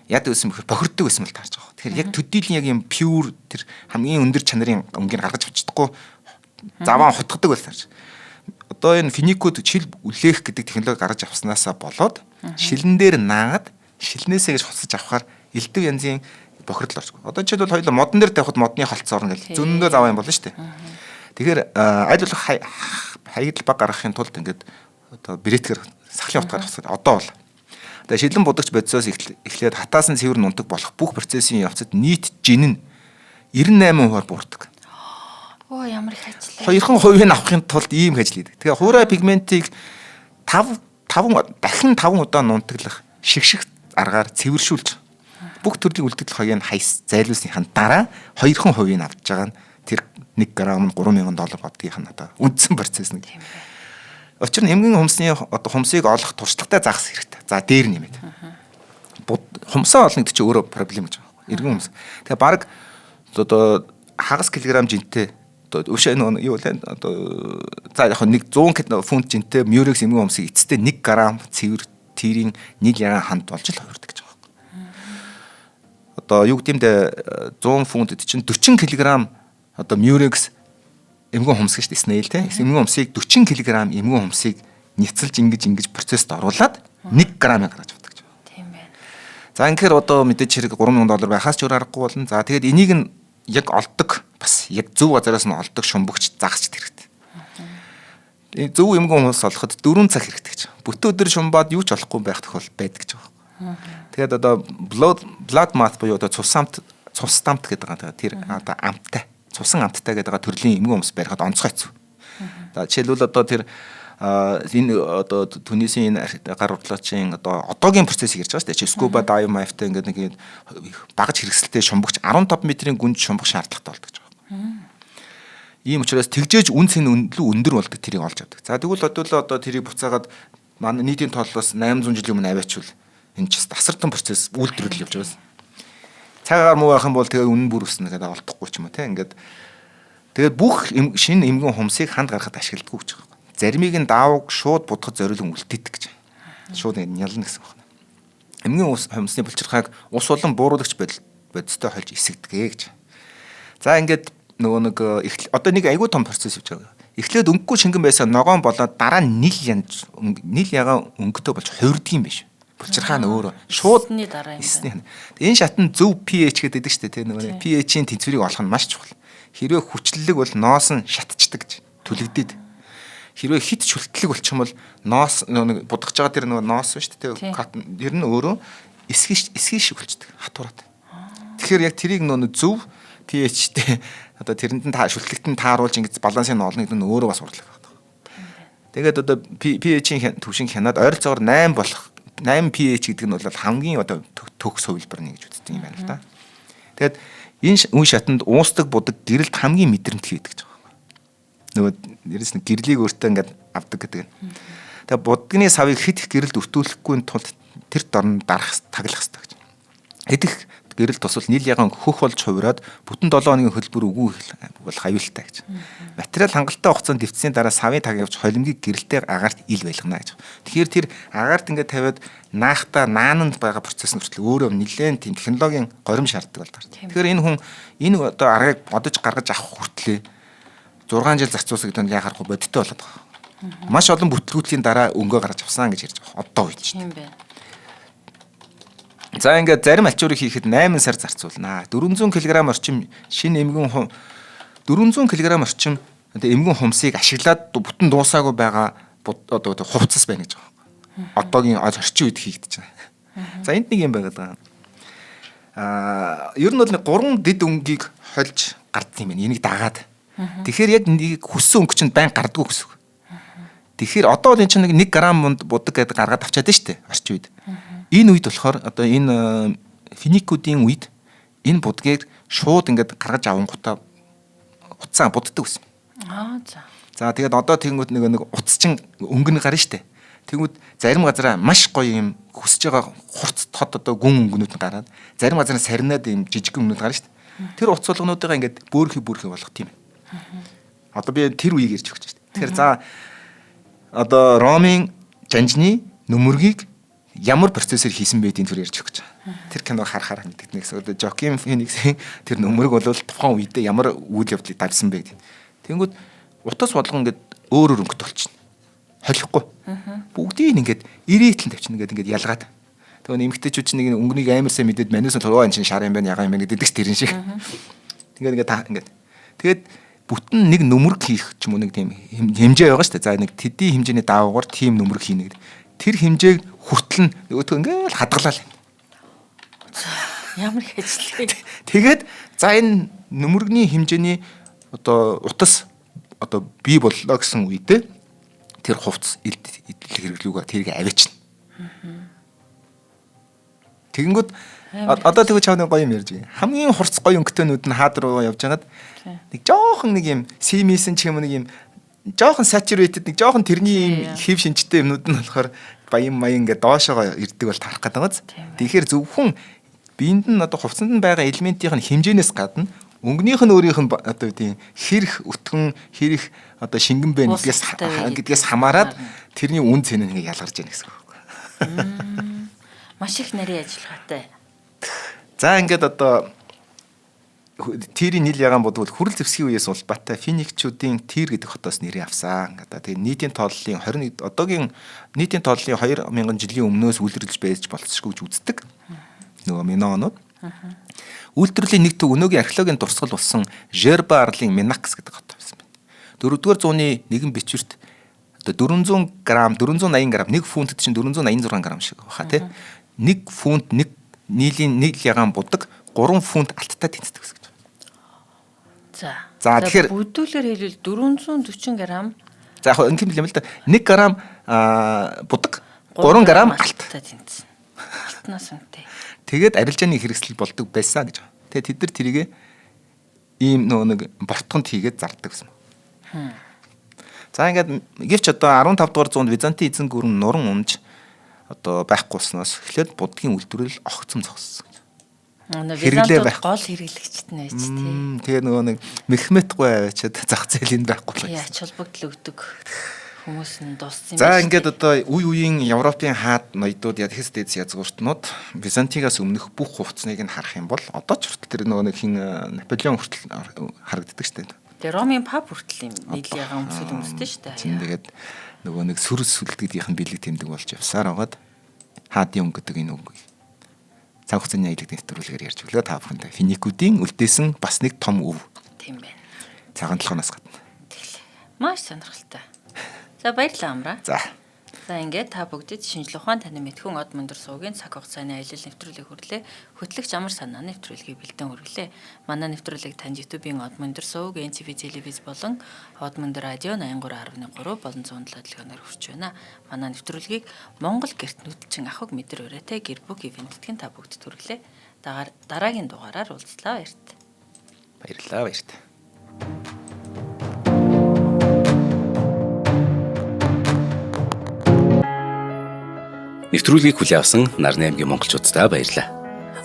яд өсөн бөхөр бохирддог байсан л таарж байгаа. Тэгэхээр яг төдийлэн яг юм пюр тэр хамгийн өндөр чанарын өнгийг гаргаж авчихдаггүй заваа хутгадаг байл таарж. Одоо энэ финикод шил үлээх гэдэг технологи гаргаж авснаасаа болоод шилэн дээр наагаад шилнээсээ гэж хуцаж авахаар элдв янзын бохирдол орж. Одоо жишээлбэл хоёул модон дээр тавихад модны холц орно гэл зөндөө заваа юм болно шүү дээ. Тэгэхээр аль болох хаягдл баг гаргахын тулд ингээд одоо брэтгэр сахлын утгаар авсаад одоо бол тэгээ шилэн будагч бодисоос эхлээд хатаасан цэвэр нунтаг болох бүх процессын явцад нийт жин нь 98% буурдаг. Оо ямар их ажил. 2% авахын тулд ийм ажил хийдэг. Тэгээ хуурай пигментийг 5 удаа нунтаглах шигших аргаар цэвэршүүлж бүх төрлийн үлдэгдэл хоёрыг зайлуулсныхаа дараа 2% авч байгаа нь тэр 1 грамм $3,000 бодгийнх нь одоо үндсэн процесс нэг. Учир нь эмгэн хумсны одоо хумсыг олох туршлагатай загас хэрэгтэй. За дээр нэмээд. Хумсаа олно гэдэг чинь өөрөө проблем гэж байгаа. Эргэн хумс. Тэгээ баг одоо хагас килограмм жинтэй одоо өвшөө юу вэ? Одоо за яг нэг 100 фунт жинтэй мюрекс эмгэн хумсыг эцэстээ 1 грамм цэвэр тирийн нийл ягаан ханд болж л хувирдаг гэж байгаа. Одоо юу гэмдэ 100 фунт чинь 40 кг одоо мюрекс эмгэн хумс гэж snail те эмгэн хумсыг 40 кг эмгэн хумсыг няцалж ингэж процессд оруулаад 1 грамыг гаргаж авдаг гэж байна. Тийм байна. За инхээр одоо мэдээж хэрэг $3,000 байхаас ч өөр аргагүй болно. За тэгээд энийг нь яг олдог бас яг зөв газараас нь олдог шумбагч загасч хэрэгтэй. Зөв эмгэн хумс олоход 4 цаг хэрэгтэй гэж. Бүтэн өдөр шумбаад юу ч олохгүй байх тохиол байдаг гэж байна. Тэгээд одоо blood moth буюу одоо цус дамт гэдэг байгаа. Тэр одоо амттай, цусан амттай гэдэг байгаа төрлийн эмгэн өмс барихад онцгой хэцүү. За жишээлбэл одоо тэр энэ одоо Тунисийн гар урлаачийн одоо одоогийн процессыг ярьж байгаа шүү дээ. Scuba dive mafтай ингээд нэг багаж хэрэгсэлтэй шумбагч 15 метрийн гүнд шумбах шаардлагатай болдог гэж байгаа. Ийм учраас тэгжээж үн цэн өндөр болдог тэрийг олж авдаг. За тэгвэл одоо тэрийг буцаагаад манай нийтийн тооллоос 800 жилийн өмнө аваачвал энэ ч тасартан процесс үйлдвэрлэл явж байгаа. Цагаар муу байх юм бол тэгээ үнэн бүр өснө гэдэг олдохгүй ч юм уу те ингээд тэгээд бүх шинэ эмгэн хумсыг ханд гаргахад ашигладаг гэж байгаа. Заримыг нь даавг шууд будахад зориулан үлдээдэг гэж. Шууд нялна гэсэн байна. Эмгэн хумсны булчирхайг ус болон бууруулагч бодистой хольж эсэгдэгэ гэж. За ингээд нөгөө нэг одоо нэг айгүй том процесс явж байгаа. Эхлээд өнгөгүй шингэн байсан ногоон болоод дараа нь нийл ягаан өнгөтэй болж хувирдаг юм биш. Булчирхай нь өөрөө шууд эсний. Энэ шатны зөв pH гэдэг шүү дээ тийм нөгөө pH-ийн тэнцвэрийг олох нь маш чухал. Хэрвээ хүчлэлэг бол ноос нь шатчихдаг гэж түлэгдээд. Хэрвээ хит шүлтлэг болчих юм бол ноос нөгөө будах байгаа тэр нөгөө ноос шүү дээ. Тэр нь өөрөө эсгий шиг болчихдаг хатуураад. Тэгэхээр яг тэрийг нөгөө зөв pH-тэй одоо тэрэнд нь шүлтлэгт нь тааруулж ингэж балансыг нь олно гэдэг нь өөрөө бас урлаг байна. Тэгээд одоо pH-ийн түвшин хянаад ойролцоогоор 8 болох 8 pH гэдэг нь бол хамгийн одоо төгс хувилбар нэг гэж үздэг юм байна л да. Тэгээд энэ үн шатанд уусдаг будаг гэрэлт хамгийн мэдрэмтгий гэдэг гэж байгаа. Нөгөө нэрэс нь гэрлийг өөртөө ингээд авдаг гэдэг. Тэгээд будагны савыг хит их гэрэлд өртүүлэхгүй тулд тэр дорн таглах хэрэгтэй гэж. Хэдих гэрэл тусвал нийл ягаан хөх болж хувираад бүтэн 7 хоногийн хөлбөр үгүй болох аюултай гэж. Материал хангалттай хугацаанд дэвтсийн дараа савын таг явж холимгийг гэрэлтэй агаарт ил байлгана гэж. Тэгэхээр тэр агаарт ингээд тавиад наахта наананд байгаа процесс нь хүртэл өөрөө нэлээд тийм технологийн горим шаарддаг болдог. Тэгэхээр энэ хүн энэ одоо аргыг бодож гаргаж авах хүртлээ 6 жил зарцуулсан гэдэг нь яг харахгүй бодиттой болоод байгаа. Маш олон бүтлгүүтлийн дараа өнгөө гаргаж авсан гэж ярьж байгаа. Одоо үед чинь. За ингээд зарим альчуурыг хийхэд 8 сар зарцуулнаа. 400 кг орчим шинэ эмгэн 400 кг орчим эмгэн хумсыг ашиглаад бүтэн дуусаагүй байгаа одоо хувцас байна гэж байгаа. Одоогийн орчин үед хийгдэж байна. За энд нэг юм байгаад байгаа. Ер нь бол 3 дэд өнгийг хольж гардсан юм байна. Энийг дагаад. Тэгэхээр яг нэг хүссэн өнгө чинь байн гардгүй гэсэн үг. Тэгэхээр одоо бол эн чинь 1 грамм будаг гэдэг гаргаад авчаад байна шүү дээ орчин үед. Энэ үед болохоор одоо энэ финикүүдийн үед энэ будгийг шууд ингээд гаргаж авангуудаа утсаа буддаг гэсэн. За тэгээд одоо тэнгууд нэг утасчин өнгө нь гарна штэ. Тэнгууд зарим газараа маш гоё юм хүсэж байгаа хурц тод одоо гүн өнгөнүүд нь гараад зарим газараа сарнаад юм жижиг өнгөнүүд гарна штэ. Тэр утас болгонуудаа ингээд бөөрхи болох тийм. Одоо би тэр үеийг ярьж өгч штэ. Тэгэхээр за одоо Ромын жанжны нөмөргийг ямар процессор хийсэн байдгийг түр ярьж өгч байгаа. Тэр киног харахаар мэддэг нэгс. Одоо Жоким Фениксийн тэр нөмрөг бол тухайн үедээ ямар үйл явдлыг давсан бэ гэдэг. Тэнгүүд утас болгон ингээд өөр өнгөт болчихно. Холихгүй. Бүгдийг ингээд ирээтлэн тавьчихна ингээд ялгаад. Тэгээ нэмэгтэйчүүд чинь нэг өнгөнийг амар сайн мэдээд манайс нь энэ чинь шар юм байна ягаа юм байна гэдэг тэрэн шиг. Ингээд тэгээд бүтэн нэг нөмрөг хийх ч юм уу нэг тийм хэмжээ байгаа шүү дээ. За нэг тэдний хэмжээний даавуугаар тийм нөмрөг хийнэ гэдэг. Тэр хэмжээг хүртэл нөгөөтөө ингээл хадгалаа. Ямар их ажил. Тэгээд за энэ нөмрөгний хэмжээний одоо утас одоо бий боллоо гэсэн үедээ тэр хувцас хэрэглүүгээ тэрийг аваачна. Тэгэнгүүт одоо тэгвэл чааны гоё юм ярьж байгаа. Хамгийн хурц гоё өнгөтэйнүүд нь хаад руу явж хагаад нэг жоохон нэг юм симисэн ч юм нэг юм жоохон saturated нэг жоохон тэрний юм хэв шинжтэй юмнууд нь болохоор баян ингээд доошоо ирдэг бол тарах гэдэг байгааз. Тэгэхээр зөвхөн биенд нь одоо хувцсанд нь байгаа элементийн хэмжээнээс гадна өнгөнийх нь өөрийнх нь одоо тийм хэрэг өтгөн хэрэг одоо шингэн бэ гэдгээс хамаарат тэрний үн цэн нь ингээд ялгарч яана гэсэн үг. Маш их нарийн ажиллагаатай. За ингээд одоо Тирийн нийл ягаан бодвол хүрэл зэвсгийн үеэс Улбаатай финикчүүдийн Тир гэдэг хотоос нэрээ авсан. Одоо тэгээ нийтийн тооллын 21 одоогийн нийтийн тооллын 2000 жилийн өмнөөс үйлдвэрлэж байж болцсошгүй гэж үздэг. Нөгөө минонууд. Үйлдвэрлэлийн нэг төв өнөөгийн археологийн дурсгал болсон Жерба арлын Минакс гэдэг хот байсан байна. 4-р зууны нэгэн бичвэрт одоо 400 г, 480 г, 1 фунт чинь 486 г шиг баха тий. 1 фунт 1 нийлийн нийл ягаан будаг 3 фунт алттай тэнцдэг гэсэн. За тэгэхээр бүдүүлэр хэлвэл 440 грамм. За яг энэ юм л да. 1 грамм будаг 3 грамм алттай тэнцсэн. Алтнаас үнэтэй. Тэгээд арилжааны хэрэгсэл болдог байсан гэж. Тэгээд тэд нар тэрийг ийм нөгөө нэг бортгонд хийгээд зардаг гэсэн. За ингээд гэвч одоо 15 дугаар зуунд Византийн эзэн гүрэн нуран умж одоо байхгүй болсноос эхлээд буддгийн үйлдвэрлэл огцом зогссон. Византууд гол хэрэглэгчт нь байж тий. Тэгээ нөгөө нэг Мехметгүй аваачаад зах зээл энэ байхгүй болчихсон. Яач холбогдол өгдөг хүмүүс нь дууссан юм. За ингээд одоо үе үеийн Европын хаад ноёдууд ядхис дэд язгууртнууд Византигаас өмнөх бүх хувцсныг нь харах юм бол одоо ч хүртэл тэр нөгөө нэг хин Наполеон хүртэл харагддаг шүү дээ. Тэгээ Ромын пап хүртэл юм нийл ягаан өмсөд өмсдөө шүү дээ. Тэгээд нөгөө нэг сүрс сүлдгдийнх нь бэлэг тэмдэг болж явсаар байгаад хаадын өнгө гэдэг энэ үг цаг хугацааны аялал нэвтрүүлгээр ярьж өглөө та бүхэнд финикүүдийн үлдээсэн бас нэг том өв. Тийм байна. Цагаан толгоноос гадна. Маш сонирхолтой. За баярлалаа Амра. За ингээд та бүгдэд шинжлэх ухаан танин мэдхүн од мөндөр суугийн цаг хугацааны аялал нэвтрүүлэг хүрлээ. Хөтлөгч амар санаа нэвтрүүлгийг бэлдэн хүргэлээ. Манай нэвтрүүлэг танд YouTube-ийн од мөндөр сууг, NTV телевиз болон од мөндөр радио 83.3 болон 107 дэлгүүрээр хүрч байна. Манай нэвтрүүлгийг Монгол гэрт нүдчин ахыг мэдэр өрөөтэй гэрбүк ивэнттгэн та бүгдэд хүргэлээ. Дараагийн дугаараар уулзлаа баярт. баярлалаа баярт. Нэвтрүүлгийг хүлээн авсан Нарны аймгийн монголчуудаа баярлалаа.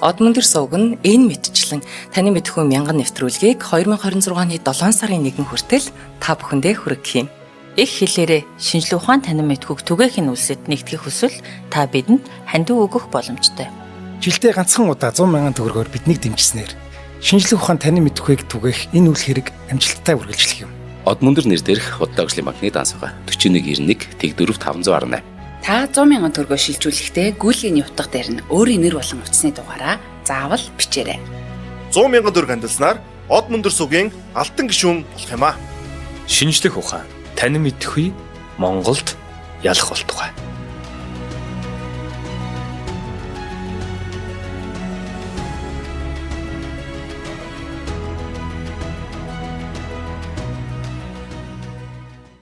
Од мөндөр сувг нь энэ мэдчлэн таны мэдхүйн мянган нэвтрүүлгийг 2026 оны 7 сарын 1 хүртэл та бүхэндээ хүргэх юм. Их хэлээрээ шинжлэх ухаан танин мэдхүг түгээхийн үлсэд нэгтгэх хүсвэл та бидэнд хандив өгөх боломжтой. Жилдээ ганцхан удаа 100 мянган төгрөгөөр биднийг дэмжснээр шинжлэх ухаан танин мэдхүйг түгээх энэ үйл хэрэг амжилттай үргэлжлэх юм. Од мөндөр нэр дээрх Худал агшлын банкны дансгаа 4191 Тэг 4518. Та 100 мянган төгрөгөөр шилжүүлэхдээ гүйлгийн утга дээр нь өөрийн нэр болон утасны дугаараа заавал бичээрэй. 100 мянган төгрөг хандалснаар од мөндөр сувгийн алтан гишүүн болох юм а. Шинжлэх ухаан танин мэдхгүй Монголд ялах болтугай.